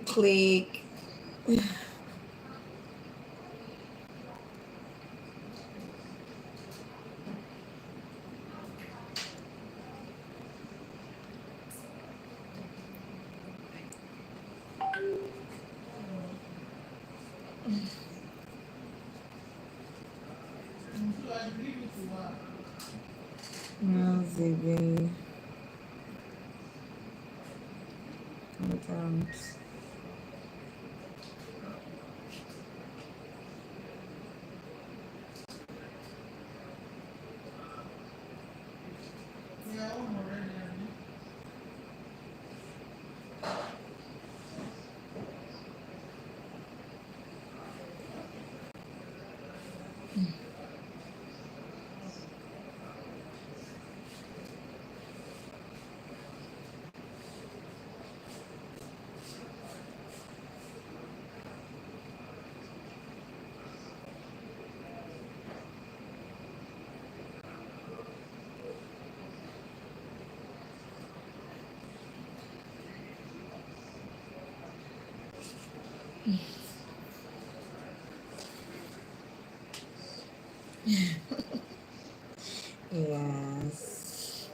[SPEAKER 1] Click. No, Zibi. Sometimes. Yes.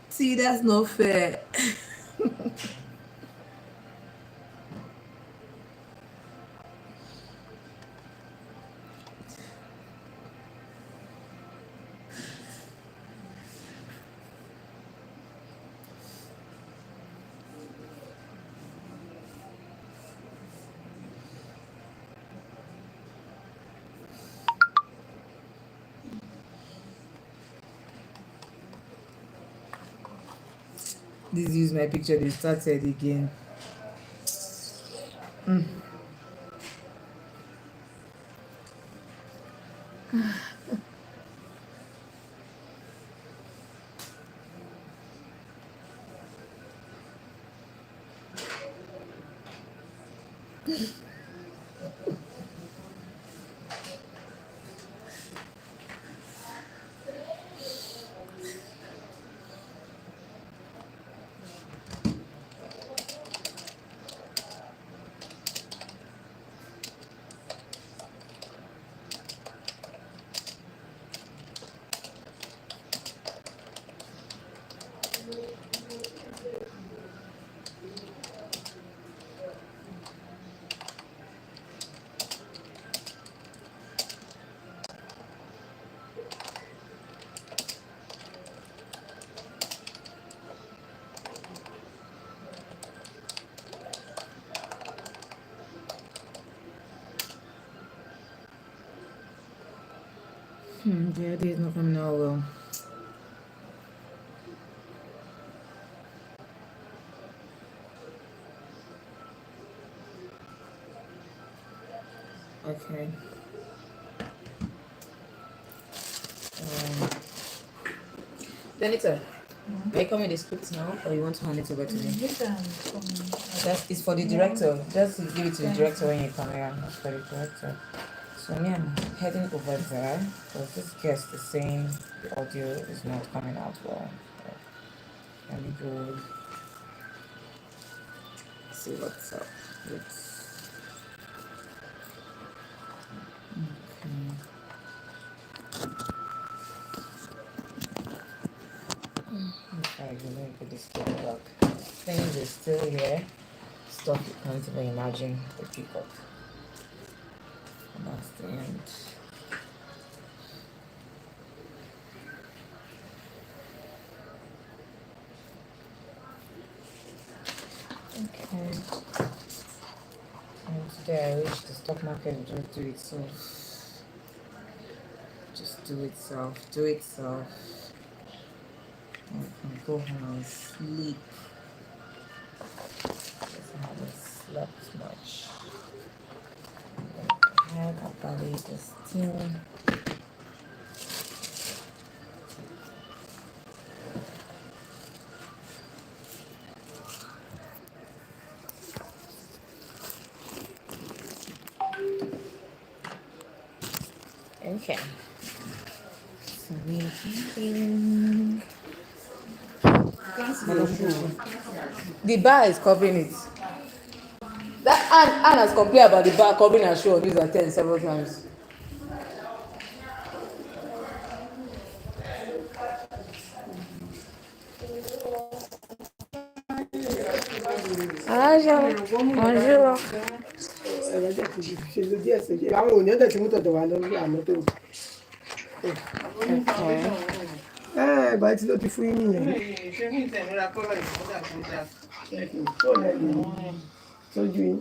[SPEAKER 1] See, that's not fair. This use my picture, they started again. The idea is not coming out well. Okay. Denita, are you coming with the script now, or you want to hand it over to me? That is for the director. Just give it to the director when you come here. It's for the director. So me, I'm heading over there because this guest is saying the audio is not coming out well. Let me go see what's up. Okay, let me put this thing up. Things are still here. Stuff you can't even imagine the pick up. And that's the end. Okay. And today I wish the stock market would just do itself. Just do itself. Do itself. I can go home and sleep. Because I haven't slept much. I have a body just still. Okay. So we're eating. The bar is covering it. That Anne has complained about the bar covering her show on News at 10 several times. Bonjour.
[SPEAKER 8] Bá ti ló ti fún yín nìyẹn. Sójú yín.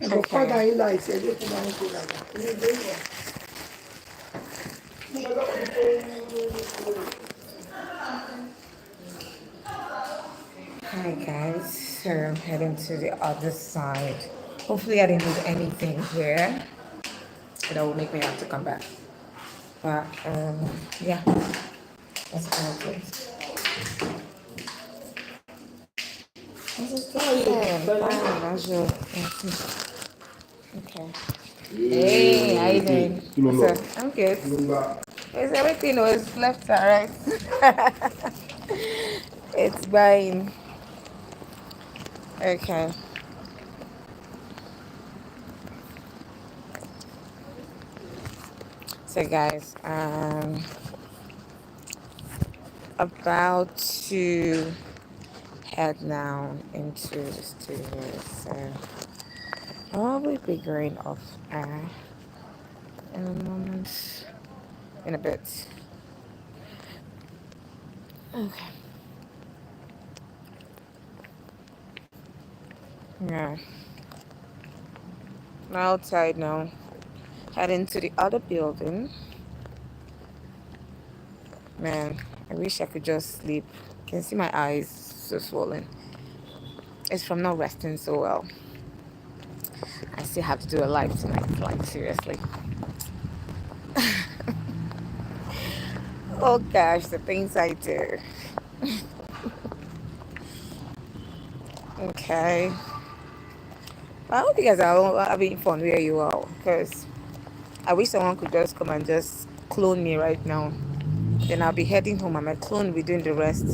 [SPEAKER 8] Ẹ̀bùn kọ́dà yín la ìṣẹ́jú tó bá ń kó dàgbà.
[SPEAKER 1] Hi guys, so I'm heading to the other side. Hopefully I didn't lose anything here that will make me have to come back. But yeah, that's all it is. Okay. Hey, how you doing? So, I'm good. Is everything was left and right? It's fine. Okay. So guys, about to head now into the studio. So I'll be going off air in a moment, in a bit. Okay. Yeah. I'm outside now. Heading to the other building. Man, I wish I could just sleep. I can see my eyes so swollen. It's from not resting so well. I still have to do a live tonight, like seriously. Oh gosh, the things I do. Okay. I hope you guys are having fun where you are, because I wish someone could just come and just clone me right now. Then I'll be heading home and my clone will be doing the rest.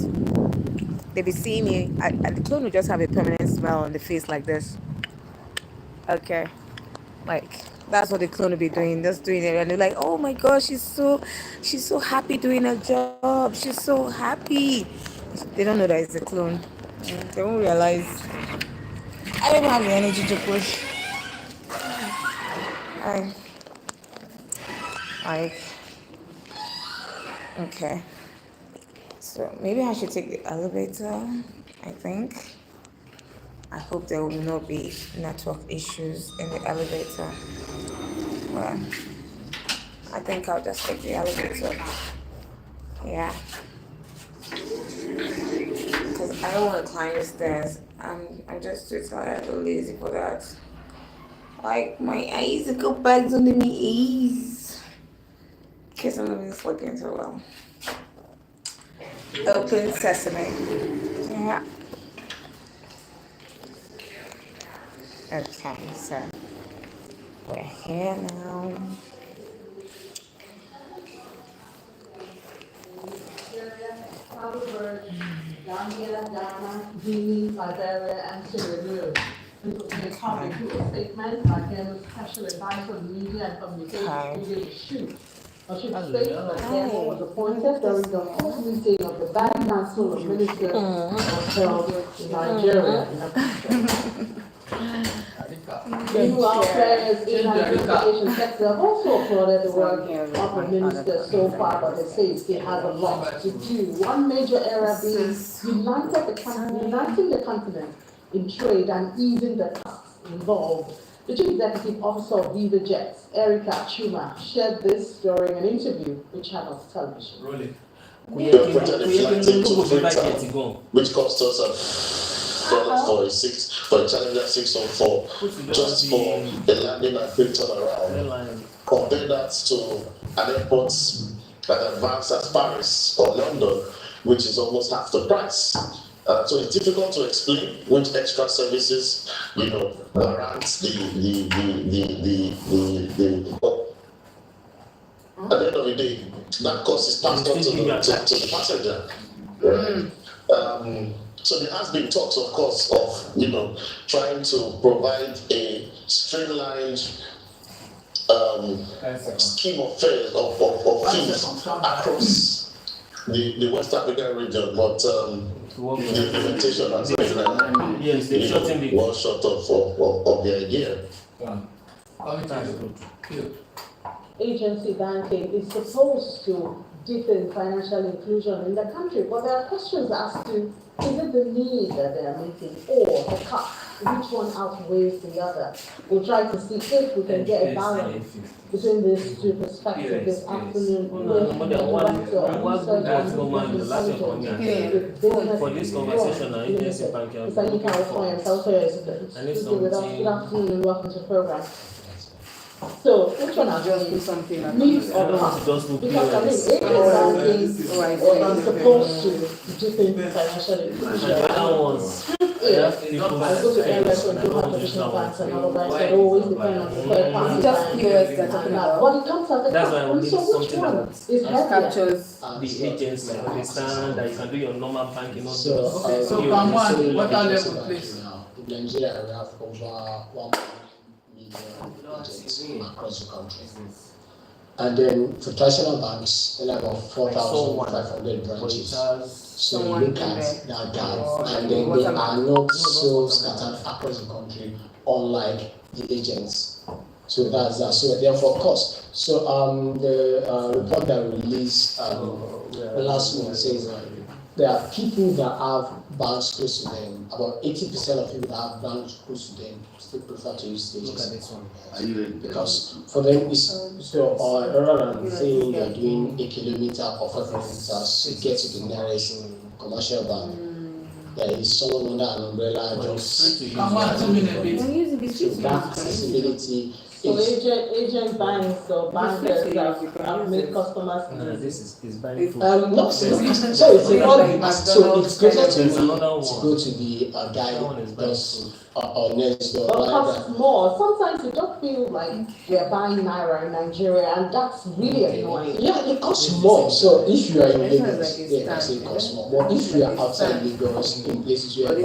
[SPEAKER 1] They'll be seeing me, and the clone will just have a permanent smile on the face like this. Okay. Like, that's what the clone will be doing, just doing it. And they're like, oh my gosh, she's so happy doing her job. She's so happy. They don't know that it's a clone. They won't realize. I don't have the energy to push. Okay. So maybe I should take the elevator, I think. I hope there will not be network issues in the elevator. Well, I think I'll just take the elevator. Yeah. Because I don't want to climb the stairs. I'm just too tired or lazy for that. Like, my eyes go back under my ears. Kids and movies sleeping too well. Open sesame. Yeah. Okay, so we're here now.
[SPEAKER 5] Gambia, Ghana, Guinea, Liberia, and Sierra Leone. This was made public through a statement by Ghana's Special Advisor on Media and Communications, Julian Shu. She states that Ghana was appointed during the fourth meeting of the Band Council of Ministers was held in Nigeria. Meanwhile, players in the education sector have also applauded the work of the minister so far, but they say it still has a lot to do. One major area being uniting the continent in trade and easing the costs involved. The Chief Executive Officer of Viva Jets, Erica Chuma, shared this during an interview with Channels Television.
[SPEAKER 3] Really?
[SPEAKER 4] Which cost us $1 for a Challenger 604, just for the landing and quick turnaround. Compare that to an airport that advanced as Paris or London, which is almost half the price. So it's difficult to explain which extra services, warrant at the end of the day, that cost is passed on to the passenger. Right? So there has been talks, of course, of trying to provide a streamlined scheme of fares of fees across the West African region, but the implementation has been well short of the idea.
[SPEAKER 5] Agency banking is supposed to deepen financial inclusion in the country, but there are questions as to is it the need that they are meeting or the cost? Which one outweighs the other? We'll try to see if we can get a balance between these two perspectives this afternoon.
[SPEAKER 3] For this conversation, agency banking.
[SPEAKER 5] Good afternoon and welcome to the program. So, which one are
[SPEAKER 1] Just do something like
[SPEAKER 5] needs or not? Because I mean, banking is supposed to deepen financial inclusion. I go to areas where don't have traditional banks and all that, so they always depend on the third party.
[SPEAKER 1] Just POS that's talking about.
[SPEAKER 5] But it comes at the
[SPEAKER 3] That's why
[SPEAKER 5] cost.
[SPEAKER 3] we
[SPEAKER 5] So
[SPEAKER 3] need
[SPEAKER 5] which
[SPEAKER 3] something
[SPEAKER 5] one
[SPEAKER 3] that
[SPEAKER 5] is heavier?
[SPEAKER 1] Captures
[SPEAKER 3] the agents like understand that you can do your normal banking.
[SPEAKER 2] So what are level place now?
[SPEAKER 9] In Nigeria, we have over 1 million agents across the country. And then for traditional banks, there are about 4,500 branches. So you look at that gap, and then they are not so scattered across the country, unlike the agents. So that's that. So therefore, cost. So the report that we released last month says there are people that have banks close to them. About 80% of people that have banks close to them still prefer to use the agents. Because for them, it's so rather than saying you're doing 1 kilometer or 500 meters to get to the nearest commercial bank, there is someone under an umbrella just to use that accessibility.
[SPEAKER 5] So agent banks or bankers have made customers
[SPEAKER 3] This is buying food.
[SPEAKER 9] No, so it's closer to go to the guy just or next door.
[SPEAKER 5] But costs more. Sometimes you don't feel like you're buying Naira in Nigeria, and that's really annoying.
[SPEAKER 9] Yeah, it costs more. So if you are in Lagos, I say it costs more. But if you are outside Lagos, in places where the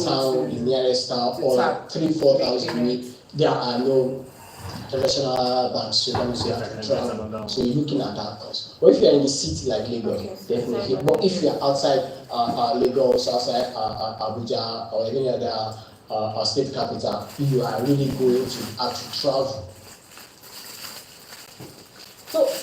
[SPEAKER 9] town, the nearest town, or 3,000-4,000 units, there are no traditional banks, so that means you have to travel. So you're looking at that cost. But if you're in the city like Lagos, definitely. But if you're outside Lagos, outside Abuja, or any other state capital, you are really going to have to travel.
[SPEAKER 5] So if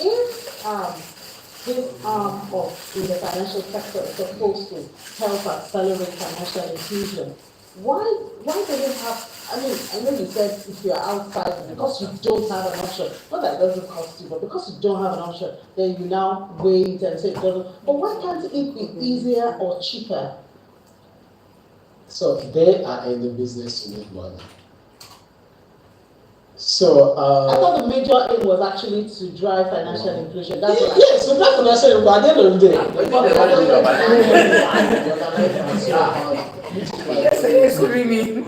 [SPEAKER 5] this arm in the financial sector is supposed to help accelerate financial inclusion, why do they have? I mean, I know you said if you're outside, because you don't have an option, not that it doesn't cost you, but because you don't have an option, then you now wait and say it doesn't. But why can't it be easier or cheaper?
[SPEAKER 9] So they are in the business to make money. So,
[SPEAKER 5] I thought the major aim was actually to drive financial inclusion. That's what
[SPEAKER 9] yes, so drive financial inclusion, but at the end of the day,
[SPEAKER 1] Yes, screaming.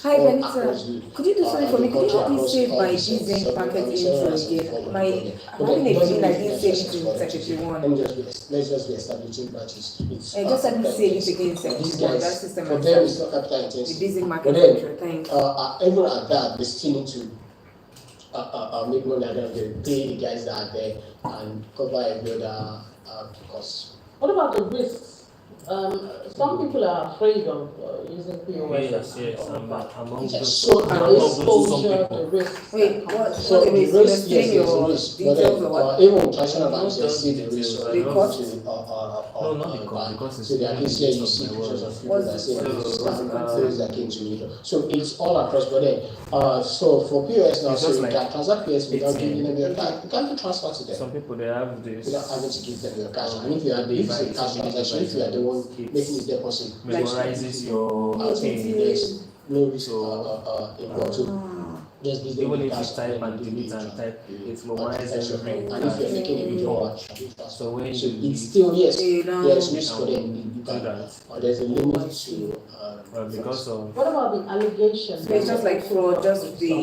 [SPEAKER 1] Hi Benita, could you do something for me? Could you help me save my Gzen packet intro again? I'm having a dream I didn't save it in Secretary 1.
[SPEAKER 9] Let's just be establishing branches.
[SPEAKER 1] Just help me save it again in Secretary 1. That system
[SPEAKER 9] for them it's not capital intensive.
[SPEAKER 1] The basic
[SPEAKER 9] But
[SPEAKER 1] market
[SPEAKER 9] then,
[SPEAKER 1] intro, thanks.
[SPEAKER 9] even at that, they still need to make money at the end of the day, pay the guys that are there and cover every other costs.
[SPEAKER 5] What about the risks? Some people are afraid of using POS.
[SPEAKER 3] Yes, among
[SPEAKER 9] Yes,
[SPEAKER 3] those.
[SPEAKER 9] so
[SPEAKER 5] Exposure to risks.
[SPEAKER 1] Wait, what?
[SPEAKER 9] So the risk, yes, there's a
[SPEAKER 1] your
[SPEAKER 9] risk, but
[SPEAKER 1] details or what?
[SPEAKER 9] even traditional banks, they see the risk.
[SPEAKER 1] The cost?
[SPEAKER 3] No, not the cost, because it's
[SPEAKER 9] so they at least here you
[SPEAKER 3] the
[SPEAKER 9] see
[SPEAKER 3] business
[SPEAKER 9] pictures
[SPEAKER 3] of
[SPEAKER 9] of people that say
[SPEAKER 3] So,
[SPEAKER 9] things that came to me. So it's all across, but then, so for POS now,
[SPEAKER 3] It's
[SPEAKER 9] so
[SPEAKER 3] just
[SPEAKER 9] you
[SPEAKER 3] like
[SPEAKER 9] can transact POS without
[SPEAKER 3] ATM.
[SPEAKER 9] giving them your cash. You can't transfer to them
[SPEAKER 3] some people they have this.
[SPEAKER 9] without having to give them your cash. And if you are, if it's a cash transaction, if you are the one making the deposit,
[SPEAKER 3] Memorizes your pin.
[SPEAKER 9] there's no risk involved. So just give them
[SPEAKER 3] Even
[SPEAKER 9] the
[SPEAKER 3] if you
[SPEAKER 9] cash
[SPEAKER 3] type
[SPEAKER 9] and
[SPEAKER 3] and
[SPEAKER 9] then
[SPEAKER 3] delete and type, it's memorized
[SPEAKER 9] that's your
[SPEAKER 3] everything.
[SPEAKER 9] friend. And if you're making a withdrawal,
[SPEAKER 3] So when
[SPEAKER 9] so
[SPEAKER 3] you
[SPEAKER 9] it's still yes,
[SPEAKER 1] You don't-
[SPEAKER 9] there's risk for them.
[SPEAKER 3] do that,
[SPEAKER 9] There's a limit to
[SPEAKER 3] because of
[SPEAKER 5] What about the allegations?
[SPEAKER 1] So it's just like fraud, just
[SPEAKER 3] they
[SPEAKER 1] the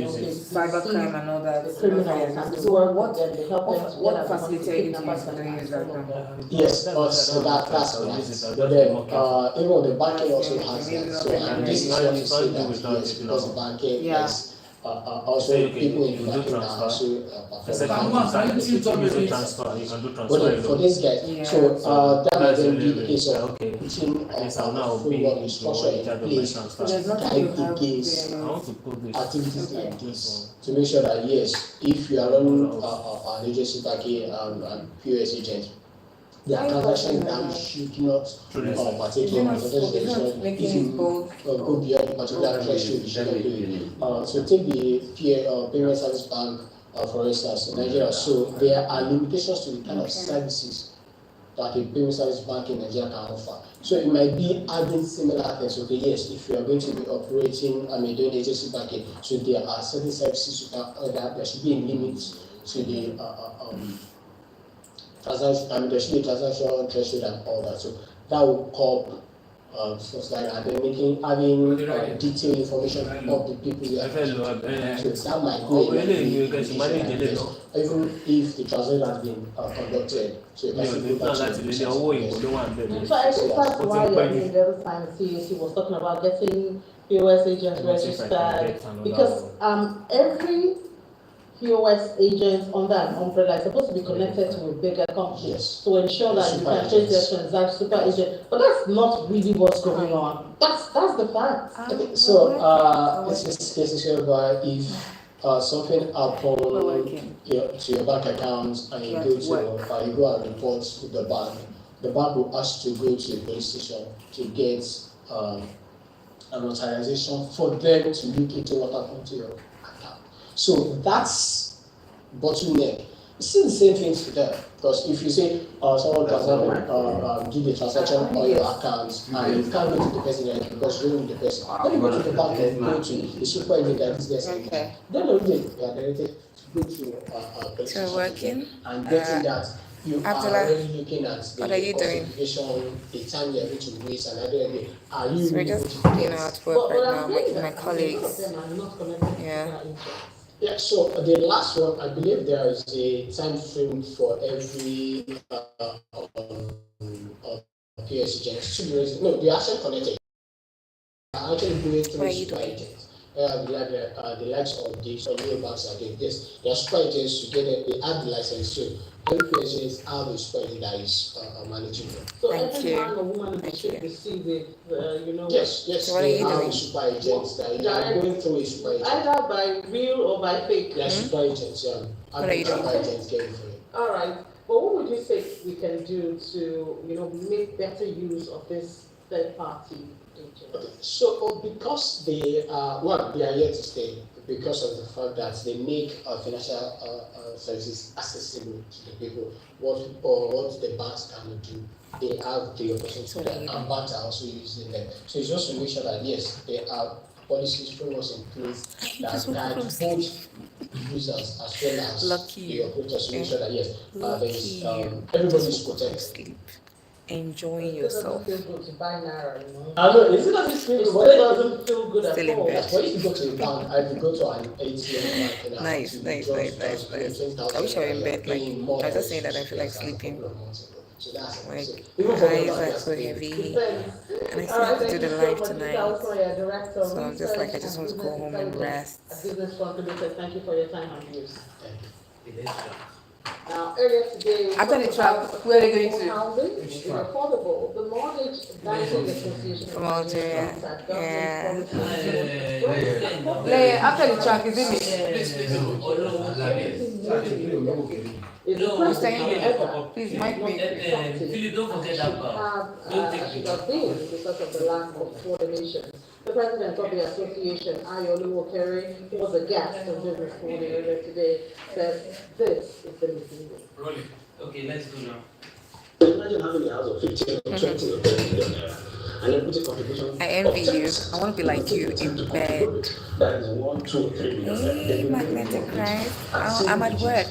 [SPEAKER 3] use it.
[SPEAKER 1] cybercrime and all that.
[SPEAKER 5] The criminals and
[SPEAKER 1] So
[SPEAKER 5] work
[SPEAKER 1] what,
[SPEAKER 5] with them, they help them to
[SPEAKER 1] what
[SPEAKER 5] get
[SPEAKER 1] facilitated you to
[SPEAKER 5] kidnappers and
[SPEAKER 1] doing that now?
[SPEAKER 9] yes, so that's right. But then even the banking also has that. So and this is what you say that yes, because the banking is also
[SPEAKER 3] Okay,
[SPEAKER 9] people in
[SPEAKER 3] you
[SPEAKER 9] the
[SPEAKER 3] do
[SPEAKER 9] banking are
[SPEAKER 3] transfer.
[SPEAKER 9] also
[SPEAKER 3] Except
[SPEAKER 9] performing.
[SPEAKER 3] you do transfer, you can do transfer.
[SPEAKER 9] But then for this guy,
[SPEAKER 1] Yeah.
[SPEAKER 9] so that might
[SPEAKER 3] That's
[SPEAKER 9] then
[SPEAKER 3] really
[SPEAKER 9] be the case of
[SPEAKER 3] okay.
[SPEAKER 9] putting
[SPEAKER 3] Yes, I'll now
[SPEAKER 9] a
[SPEAKER 3] be
[SPEAKER 9] framework structure
[SPEAKER 3] in
[SPEAKER 9] in
[SPEAKER 3] charge of my
[SPEAKER 9] place
[SPEAKER 3] transfer.
[SPEAKER 1] There's
[SPEAKER 9] to
[SPEAKER 1] nothing
[SPEAKER 9] guide
[SPEAKER 1] you have
[SPEAKER 9] against
[SPEAKER 3] I want to put this.
[SPEAKER 9] activities like this to make sure that yes, if you are running an agency banking and POS agent, the transaction that you should not partake in. If you go beyond the particular threshold, you should not do it. So take the payment service bank, for instance, in Nigeria. So there are limitations to the kind of services that a payment service bank in Nigeria can offer. So it might be adding similar things. Okay, yes, if you are going to be operating, doing agency banking, so there are certain services you can order. There should be a limit to the transaction. There should be a transaction threshold and all that. So that will curb stuff like that. They're having detailed information of the people they are. So that might go even if the transaction has been conducted. So it has to go back to the
[SPEAKER 5] So I think that's why the other time CAC was talking about getting POS agents registered, because every POS agent under an umbrella is supposed to be connected to a bigger company,
[SPEAKER 9] yes,
[SPEAKER 5] to ensure that you can trace their transactions, super agent. But that's not really what's going on. That's the fact.
[SPEAKER 9] Okay, so it's cases whereby if something happened to your bank account and you go to you go and report to the bank will ask to go to a police station to get an authorization for them to look into what happened to your account. So that's bottleneck. It's still the same thing to them, because if you say someone can do the transaction on your account and you can't go to the person directly because you don't know the person, then you go to the bank and go to the super agent that is there.
[SPEAKER 1] Okay.
[SPEAKER 9] Then already you are directed to go to a
[SPEAKER 1] So working.
[SPEAKER 9] and getting that you are
[SPEAKER 1] Abdullah,
[SPEAKER 9] already looking at the
[SPEAKER 1] what are you
[SPEAKER 9] cost
[SPEAKER 1] doing?
[SPEAKER 9] implication, the time you are going to waste, and at the end of the day, are you
[SPEAKER 1] So we're
[SPEAKER 9] really going
[SPEAKER 1] just
[SPEAKER 9] to
[SPEAKER 1] doing
[SPEAKER 9] get?
[SPEAKER 1] our work right now with my
[SPEAKER 5] Some
[SPEAKER 1] colleagues.
[SPEAKER 5] of them are not connected to
[SPEAKER 1] Yeah.
[SPEAKER 5] their agents.
[SPEAKER 9] Yeah, so the last one, I believe there is a time frame for every PS agent. No, they are actually connected. They are actually doing through super agents. The likes of the new banks are doing this. They are super agents to get it, they add the license. So every PS agent have a super agent that is managing them.
[SPEAKER 5] So
[SPEAKER 1] Thank
[SPEAKER 5] every
[SPEAKER 1] you.
[SPEAKER 5] man or woman in the ship receive it,
[SPEAKER 9] Yes,
[SPEAKER 1] So what are
[SPEAKER 9] they
[SPEAKER 1] you
[SPEAKER 9] have
[SPEAKER 1] doing?
[SPEAKER 9] a super agents that they are going through a super agent.
[SPEAKER 5] either by real or by fake.
[SPEAKER 9] They are super agents, yeah.
[SPEAKER 1] What are you doing?
[SPEAKER 9] Super agents getting for it.
[SPEAKER 5] All right. But what would you say we can do to, make better use of this third-party agent?
[SPEAKER 9] Okay. So because they are here to stay because of the fact that they make financial services accessible to the people. What the banks cannot do, they have the opportunity to do that, and banks are also using them. So it's just to make sure that yes, they are policies, frameworks in place that
[SPEAKER 1] just woke up
[SPEAKER 9] guide
[SPEAKER 1] from
[SPEAKER 9] both
[SPEAKER 1] sleep.
[SPEAKER 9] users as well as
[SPEAKER 1] Lucky
[SPEAKER 9] the
[SPEAKER 1] you.
[SPEAKER 9] operators to make sure that yes,
[SPEAKER 1] Lucky
[SPEAKER 9] there's
[SPEAKER 1] you.
[SPEAKER 9] everybody is
[SPEAKER 1] Just woke up from
[SPEAKER 9] protected.
[SPEAKER 1] sleep. Enjoying
[SPEAKER 5] It
[SPEAKER 1] yourself.
[SPEAKER 5] doesn't feel good to buy Naira, you know.
[SPEAKER 9] I know, is it not this thing?
[SPEAKER 5] It
[SPEAKER 9] But it doesn't.
[SPEAKER 5] doesn't feel good at
[SPEAKER 1] Still in
[SPEAKER 5] all.
[SPEAKER 1] bed.
[SPEAKER 9] When you go to a bank, I could go to an ATM bank and I
[SPEAKER 1] Nice,
[SPEAKER 9] to
[SPEAKER 1] nice,
[SPEAKER 9] withdraw
[SPEAKER 1] nice, nice, nice. I wish I were in bed. Like, I was just saying that I feel like sleeping.
[SPEAKER 9] So that's it.
[SPEAKER 1] Like,
[SPEAKER 9] So
[SPEAKER 1] my
[SPEAKER 9] even for me,
[SPEAKER 1] eyes
[SPEAKER 9] like,
[SPEAKER 1] are
[SPEAKER 9] that's
[SPEAKER 1] so
[SPEAKER 9] been-
[SPEAKER 1] heavy,
[SPEAKER 5] Depends.
[SPEAKER 1] and I
[SPEAKER 5] All
[SPEAKER 1] still
[SPEAKER 5] right,
[SPEAKER 1] have to
[SPEAKER 5] thank
[SPEAKER 1] do the
[SPEAKER 5] you so
[SPEAKER 1] live
[SPEAKER 5] much,
[SPEAKER 1] tonight.
[SPEAKER 5] Director of
[SPEAKER 1] So I'm just like, I just want to go home and rest.
[SPEAKER 5] Business Contributor, thank you for your time and views.
[SPEAKER 9] Thank you.
[SPEAKER 5] Now, earlier today, we
[SPEAKER 1] After the
[SPEAKER 5] talked
[SPEAKER 1] track,
[SPEAKER 5] about
[SPEAKER 1] where are they going to?
[SPEAKER 5] housing is affordable. The Mortgage Banking Association
[SPEAKER 1] From Algeria. Yeah.
[SPEAKER 5] Yeah.
[SPEAKER 1] After the track, is it me?
[SPEAKER 5] It's the first time ever.
[SPEAKER 1] Please, mic me.
[SPEAKER 3] Philip, don't forget that part. Don't take
[SPEAKER 5] Should
[SPEAKER 3] it.
[SPEAKER 5] have been because of the lack of coordination. The president of the association, Ayolu Okere, who was a guest of Business Morning earlier today, said this is the meeting.
[SPEAKER 3] Okay, let's go now.
[SPEAKER 4] Imagine having a house of 15 or 20 or 30 million naira. And then put a contribution.
[SPEAKER 1] I envy you. I want to be like you in bed.
[SPEAKER 4] That is 1, 2, 3 million.
[SPEAKER 1] Hey, magnetic Christ. I'm at work.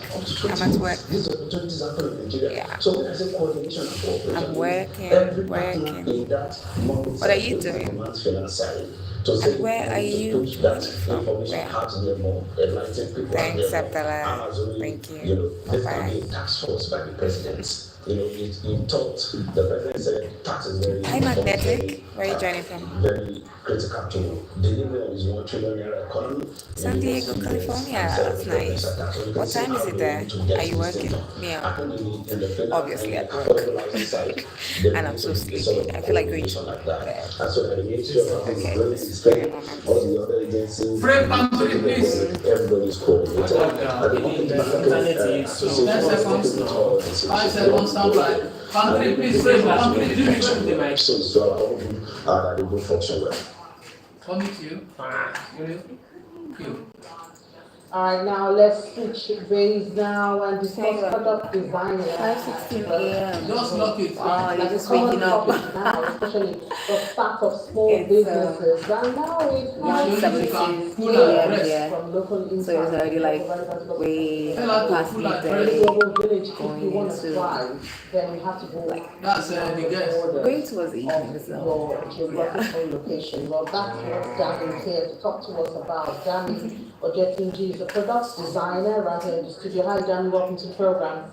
[SPEAKER 1] I'm at work.
[SPEAKER 4] These opportunities happen in Nigeria.
[SPEAKER 1] Yeah.
[SPEAKER 4] So when I say coordination and cooperation,
[SPEAKER 1] I'm working,
[SPEAKER 4] every partner
[SPEAKER 1] working.
[SPEAKER 4] in that money
[SPEAKER 1] What are you doing?
[SPEAKER 4] financially. To
[SPEAKER 1] And
[SPEAKER 4] say,
[SPEAKER 1] where are you
[SPEAKER 4] push that
[SPEAKER 1] from?
[SPEAKER 4] information
[SPEAKER 1] Where?
[SPEAKER 4] out there more, enlighten people out
[SPEAKER 1] Thanks,
[SPEAKER 4] there more.
[SPEAKER 1] Abdallah.
[SPEAKER 4] Amazon,
[SPEAKER 1] Thank you.
[SPEAKER 4] this can
[SPEAKER 1] Bye-bye.
[SPEAKER 4] be a task force by the president. He taught the president said tax is very
[SPEAKER 1] Hi, Magnetic. Where are you joining from?
[SPEAKER 4] very critical to deliver on his 1 trillion naira economy.
[SPEAKER 1] San Diego, California. That's nice. What time is it there? Are you working? Me, obviously at work. And I'm so sleepy. I feel like going to bed.
[SPEAKER 4] And so the Ministry of Housing is going to spend all the other agencies.
[SPEAKER 3] Frame country, please.
[SPEAKER 4] Everybody's coordinated. And the
[SPEAKER 3] I said one stand by. Country, please, frame country. Do you show the mic?
[SPEAKER 4] So they will function well.
[SPEAKER 3] Coming to you. You.
[SPEAKER 5] All right, now let's switch base now and discuss product design.
[SPEAKER 1] 5:16 a.m.
[SPEAKER 3] Just lock it.
[SPEAKER 1] Oh, you're just
[SPEAKER 5] Common
[SPEAKER 1] waking up.
[SPEAKER 5] topic now, especially the start of small
[SPEAKER 1] It's,
[SPEAKER 5] businesses. And now it has
[SPEAKER 1] 1:17
[SPEAKER 3] Full and
[SPEAKER 1] p.m.
[SPEAKER 3] rest.
[SPEAKER 1] here.
[SPEAKER 5] from local
[SPEAKER 1] So it's already like way past midday.
[SPEAKER 5] village. If you
[SPEAKER 1] Going
[SPEAKER 5] want to
[SPEAKER 1] into
[SPEAKER 5] thrive, then you have to go
[SPEAKER 3] That's the guest.
[SPEAKER 1] going towards the evening. So
[SPEAKER 5] your geographical location. Well, that's what Dami is here to talk to us about. Dami Ojetunji is a product designer right here in the studio. Hi, Dami, welcome to the program.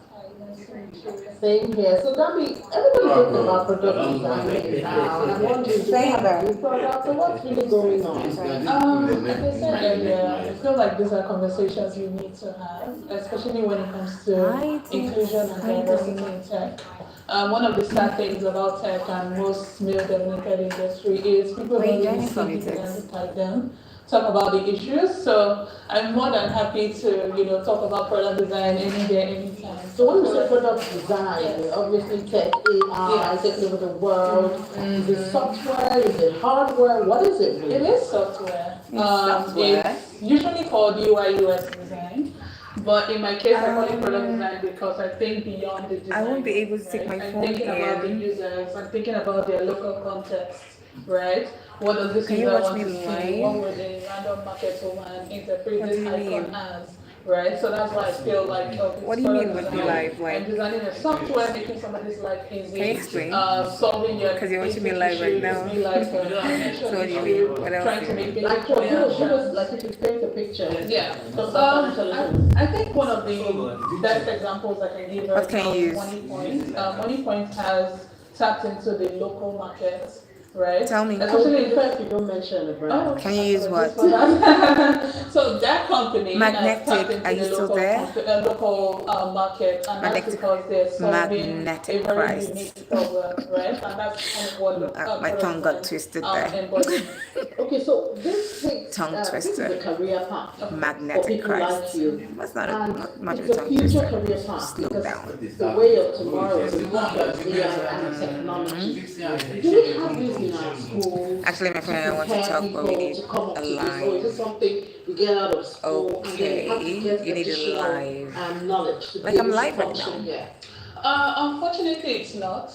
[SPEAKER 5] Same here. So, Dami, everybody's talking about product design now, and I'm wondering, do you have a new product, so what's really going on?
[SPEAKER 10] Like I said earlier, I feel like these are conversations we need to have, especially when it comes to inclusion and diversity in tech. One of the sad things about tech and most male-dominated industry is people don't really see people and look at them, talk about the issues. So I'm more than happy to, talk about product design any day, anytime.
[SPEAKER 5] So when you say product design, obviously tech, AI, taking over the world. Is it software? Is it hardware? What is it really?
[SPEAKER 10] It is software.
[SPEAKER 1] software.
[SPEAKER 10] It's usually called UI UX design. But in my case, I call it product design because I think beyond the design.
[SPEAKER 1] I won't be able to take my
[SPEAKER 10] I'm
[SPEAKER 1] phone
[SPEAKER 10] thinking about the
[SPEAKER 1] in.
[SPEAKER 10] users. I'm thinking about their local context, right? What does this
[SPEAKER 1] Can you
[SPEAKER 10] user
[SPEAKER 1] watch
[SPEAKER 10] want
[SPEAKER 1] me
[SPEAKER 10] to see?
[SPEAKER 1] live?
[SPEAKER 10] What would a random market woman interpret
[SPEAKER 1] What
[SPEAKER 10] this
[SPEAKER 1] do you
[SPEAKER 10] icon
[SPEAKER 1] mean?
[SPEAKER 10] as? Right, so that's why I feel like
[SPEAKER 1] What do you mean with me live?
[SPEAKER 10] I'm
[SPEAKER 1] Like,
[SPEAKER 10] designing a software, making somebody's life easy.
[SPEAKER 1] can you explain?
[SPEAKER 10] Solving your
[SPEAKER 1] Because you're watching me
[SPEAKER 10] basic
[SPEAKER 1] live right
[SPEAKER 10] issues,
[SPEAKER 1] now.
[SPEAKER 10] be like,
[SPEAKER 1] So what do you mean? What else
[SPEAKER 10] trying
[SPEAKER 1] do
[SPEAKER 10] to
[SPEAKER 1] you
[SPEAKER 10] make
[SPEAKER 1] mean?
[SPEAKER 10] things
[SPEAKER 5] Like, show us, like if you paint a picture.
[SPEAKER 10] yeah. I think one of the best examples I can give
[SPEAKER 1] What can you use?
[SPEAKER 10] Money Point. Money Point has tapped into the local market, right?
[SPEAKER 1] Tell me.
[SPEAKER 10] Especially in
[SPEAKER 5] First, you don't mention the brand.
[SPEAKER 1] Can you use what?
[SPEAKER 10] So that company
[SPEAKER 1] Magnetic,
[SPEAKER 10] has tapped into
[SPEAKER 1] are you
[SPEAKER 10] the
[SPEAKER 1] still
[SPEAKER 10] local,
[SPEAKER 1] there?
[SPEAKER 10] local market, and
[SPEAKER 1] Magnetic-
[SPEAKER 10] that's because they're solving
[SPEAKER 1] Magnetic
[SPEAKER 10] a very
[SPEAKER 1] Christ.
[SPEAKER 10] unique problem, right? And that's kind of what
[SPEAKER 1] My tongue got twisted there.
[SPEAKER 10] embodies.
[SPEAKER 5] Okay, so this takes
[SPEAKER 1] Tongue
[SPEAKER 5] this is
[SPEAKER 1] twister.
[SPEAKER 5] a career path for
[SPEAKER 1] Magnetic
[SPEAKER 5] people
[SPEAKER 1] Christ.
[SPEAKER 5] like you.
[SPEAKER 1] That's not
[SPEAKER 5] And
[SPEAKER 1] much of
[SPEAKER 5] it's
[SPEAKER 1] a
[SPEAKER 5] a
[SPEAKER 1] tongue
[SPEAKER 5] future
[SPEAKER 1] twister.
[SPEAKER 5] career path
[SPEAKER 1] Slow
[SPEAKER 5] because
[SPEAKER 1] down.
[SPEAKER 5] the way of tomorrow is the future of AI and technology. Do we have this in our schools?
[SPEAKER 1] Actually, my friend, I want to
[SPEAKER 5] prepare
[SPEAKER 1] talk, but we
[SPEAKER 5] people
[SPEAKER 1] need
[SPEAKER 5] to come up
[SPEAKER 1] a
[SPEAKER 5] to this, or is
[SPEAKER 1] line.
[SPEAKER 5] it something we get out of school and then we have to
[SPEAKER 1] Okay,
[SPEAKER 5] get
[SPEAKER 1] you need a
[SPEAKER 5] additional
[SPEAKER 1] live.
[SPEAKER 5] knowledge to
[SPEAKER 1] Like
[SPEAKER 5] be
[SPEAKER 1] I'm
[SPEAKER 5] able to
[SPEAKER 1] live right
[SPEAKER 5] function
[SPEAKER 1] now.
[SPEAKER 5] here?
[SPEAKER 10] Unfortunately, it's not.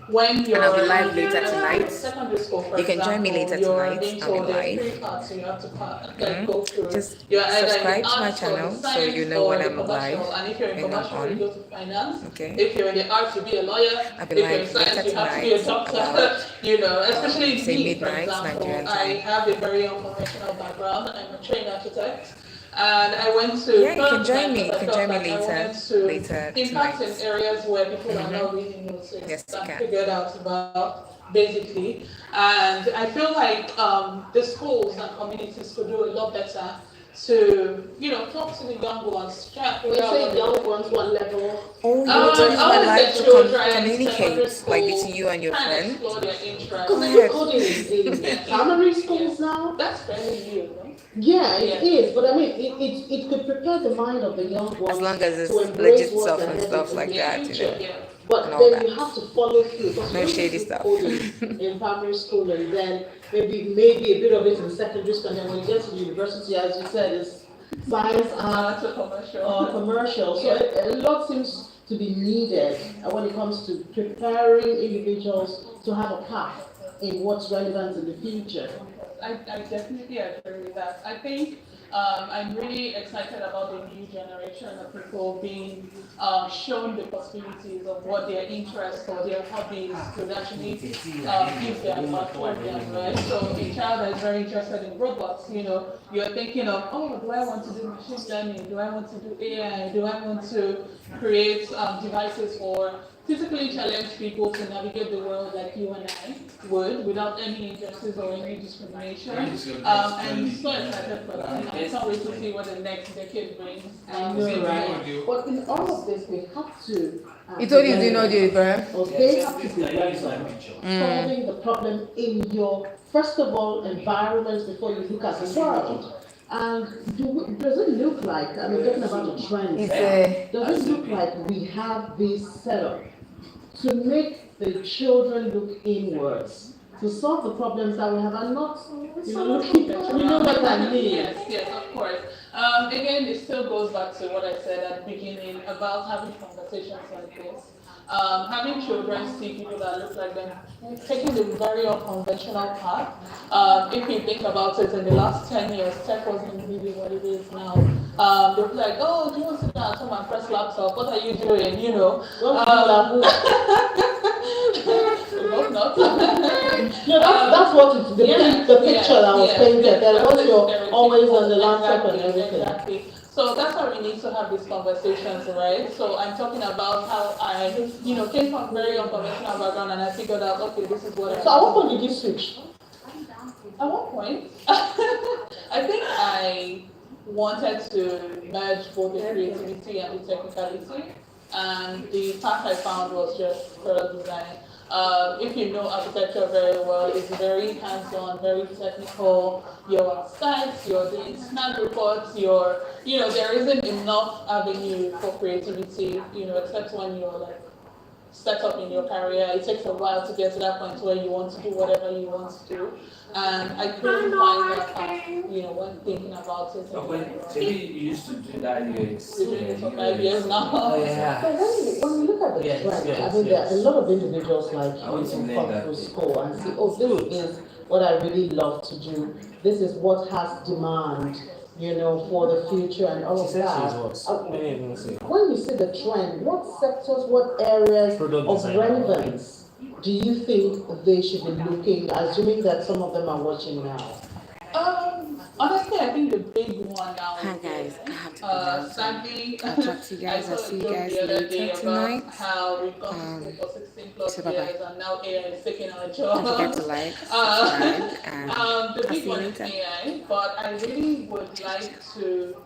[SPEAKER 10] when you're
[SPEAKER 1] And I'll be live
[SPEAKER 10] in
[SPEAKER 1] later tonight.
[SPEAKER 10] secondary school, for
[SPEAKER 1] You can join me
[SPEAKER 10] example,
[SPEAKER 1] later
[SPEAKER 10] you're
[SPEAKER 1] tonight.
[SPEAKER 10] being
[SPEAKER 1] I'll be
[SPEAKER 10] told there are
[SPEAKER 1] live.
[SPEAKER 10] 3 parts you have to go through.
[SPEAKER 1] Just
[SPEAKER 10] You're either in
[SPEAKER 1] subscribe
[SPEAKER 10] the
[SPEAKER 1] to my
[SPEAKER 10] arts or the
[SPEAKER 1] channel so
[SPEAKER 10] science
[SPEAKER 1] you know
[SPEAKER 10] or
[SPEAKER 1] when
[SPEAKER 10] the
[SPEAKER 1] I'm live,
[SPEAKER 10] commercial. And if you're in
[SPEAKER 1] when I'm
[SPEAKER 10] commercial, you
[SPEAKER 1] on.
[SPEAKER 10] go to finance.
[SPEAKER 1] Okay.
[SPEAKER 10] If you're in the arts, you be a lawyer.
[SPEAKER 1] I'll be
[SPEAKER 10] If you're in
[SPEAKER 1] live later
[SPEAKER 10] science, you have to be a
[SPEAKER 1] tonight
[SPEAKER 10] doctor.
[SPEAKER 1] about
[SPEAKER 10] You know, especially
[SPEAKER 1] say
[SPEAKER 10] me, for
[SPEAKER 1] midnight
[SPEAKER 10] example,
[SPEAKER 1] Nigerian
[SPEAKER 10] I
[SPEAKER 1] time.
[SPEAKER 10] have a very unconventional background. I'm a trained architect. And I went to
[SPEAKER 1] Yeah, you can join me. You
[SPEAKER 10] because I
[SPEAKER 1] can
[SPEAKER 10] felt
[SPEAKER 1] join me
[SPEAKER 10] like I wanted
[SPEAKER 1] later
[SPEAKER 10] to impact in
[SPEAKER 1] tonight.
[SPEAKER 10] areas where people are not really noticed
[SPEAKER 1] Yes, you
[SPEAKER 10] and
[SPEAKER 1] can.
[SPEAKER 10] figured out about basically. And I feel like the schools and communities could do a lot better to, talk to the young ones.
[SPEAKER 5] When you say young ones, what level?
[SPEAKER 1] Oh, you want to use my
[SPEAKER 10] I
[SPEAKER 1] life
[SPEAKER 10] the
[SPEAKER 1] to
[SPEAKER 10] children,
[SPEAKER 1] communicate
[SPEAKER 10] secondary
[SPEAKER 1] like
[SPEAKER 10] school,
[SPEAKER 1] between you and your
[SPEAKER 10] try and
[SPEAKER 1] friend?
[SPEAKER 10] explore their interests.
[SPEAKER 5] Because they
[SPEAKER 1] ahead.
[SPEAKER 5] do coding in primary schools now.
[SPEAKER 10] That's fairly new, no?
[SPEAKER 5] Yeah, it is. But I mean, it could prepare the mind of the young ones
[SPEAKER 1] As long as
[SPEAKER 5] to
[SPEAKER 1] it's
[SPEAKER 5] embrace
[SPEAKER 1] legit
[SPEAKER 5] what's
[SPEAKER 1] stuff and
[SPEAKER 5] ahead
[SPEAKER 1] stuff
[SPEAKER 5] in
[SPEAKER 1] like
[SPEAKER 5] the
[SPEAKER 1] that,
[SPEAKER 5] future.
[SPEAKER 10] Yeah.
[SPEAKER 5] But
[SPEAKER 1] and all
[SPEAKER 5] then
[SPEAKER 1] that.
[SPEAKER 5] you have to follow through. Because
[SPEAKER 1] No
[SPEAKER 5] you don't
[SPEAKER 1] shady
[SPEAKER 5] do
[SPEAKER 1] stuff.
[SPEAKER 5] coding in primary school and then maybe a bit of it in secondary school. And then when you get to the university, as you said, it's science, art, or commercial. So a lot seems to be needed when it comes to preparing individuals to have a path in what's relevant in the future.
[SPEAKER 10] I definitely agree with that. I think I'm really excited about the new generation of people being shown the possibilities of what their interests or their hobbies could actually give them or for them, right? So a child that is very interested in robots, you're thinking of, oh, do I want to do machine learning? Do I want to do AI? Do I want to create devices for physically challenge people to navigate the world like you and I would, without any injustice or any discrimination. I'm so excited for that. I can't wait to see what the next decade brings.
[SPEAKER 5] I know, right? But in all of this, we have to.
[SPEAKER 1] He told you do not do it, bro.
[SPEAKER 5] Or they have to be relevant. Solving the problem in your, first of all, environment before you look at the world. And does it look like, I mean, talking about the trend, does it look like we have this setup to make the children look inwards, to solve the problems that we have and not, looking, you know what I mean?
[SPEAKER 10] Yes, of course. Again, it still goes back to what I said at the beginning about having conversations like this. Having children see people that look like them, taking the very unconventional path. If you think about it, in the last 10 years, tech wasn't really what it is now. They'll be like, oh, do you want to sit down at home and press laptop? What are you doing? Hope not.
[SPEAKER 5] No, that's what it's, the picture that was painted. That was you're always on the laptop and everything.
[SPEAKER 10] Exactly. So that's why we need to have these conversations, right? So I'm talking about how I, came from a very unconventional background and I figured out, okay, this is what I.
[SPEAKER 5] So at what point did you switch?
[SPEAKER 10] At one point, I think I wanted to merge both the creativity and the technicality, and the path I found was just product design. If you know architecture very well, it's very hands-on, very technical. You're on sites, you're doing snap reports, there isn't enough avenue for creativity, except when you're like set up in your career. It takes a while to get to that point where you want to do whatever you want to do. And I couldn't find that path, when thinking about it.
[SPEAKER 3] Maybe you used to do that years.
[SPEAKER 10] We're doing it for 5 years now.
[SPEAKER 3] Oh, yeah.
[SPEAKER 5] So when we look at the trend, I mean, there are a lot of individuals like you who come through school and see, oh, this is what I really love to do. This is what has demand, for the future and all of that. When you see the trend, what sectors, what areas of relevance do you think they should be looking, assuming that some of them are watching now?
[SPEAKER 10] Honestly, I think the big one now.
[SPEAKER 1] Hi guys, I have to
[SPEAKER 10] sadly,
[SPEAKER 1] I'll talk to you guys. I'll see you guys later tonight.
[SPEAKER 10] How we've gone to school for 16 plus
[SPEAKER 1] bye-bye.
[SPEAKER 10] years and now AI is taking our
[SPEAKER 1] Don't
[SPEAKER 10] jobs.
[SPEAKER 1] forget to like, subscribe, and
[SPEAKER 10] The
[SPEAKER 1] I'll
[SPEAKER 10] big
[SPEAKER 1] see you
[SPEAKER 10] one is
[SPEAKER 1] later.
[SPEAKER 10] AI, but I really would like to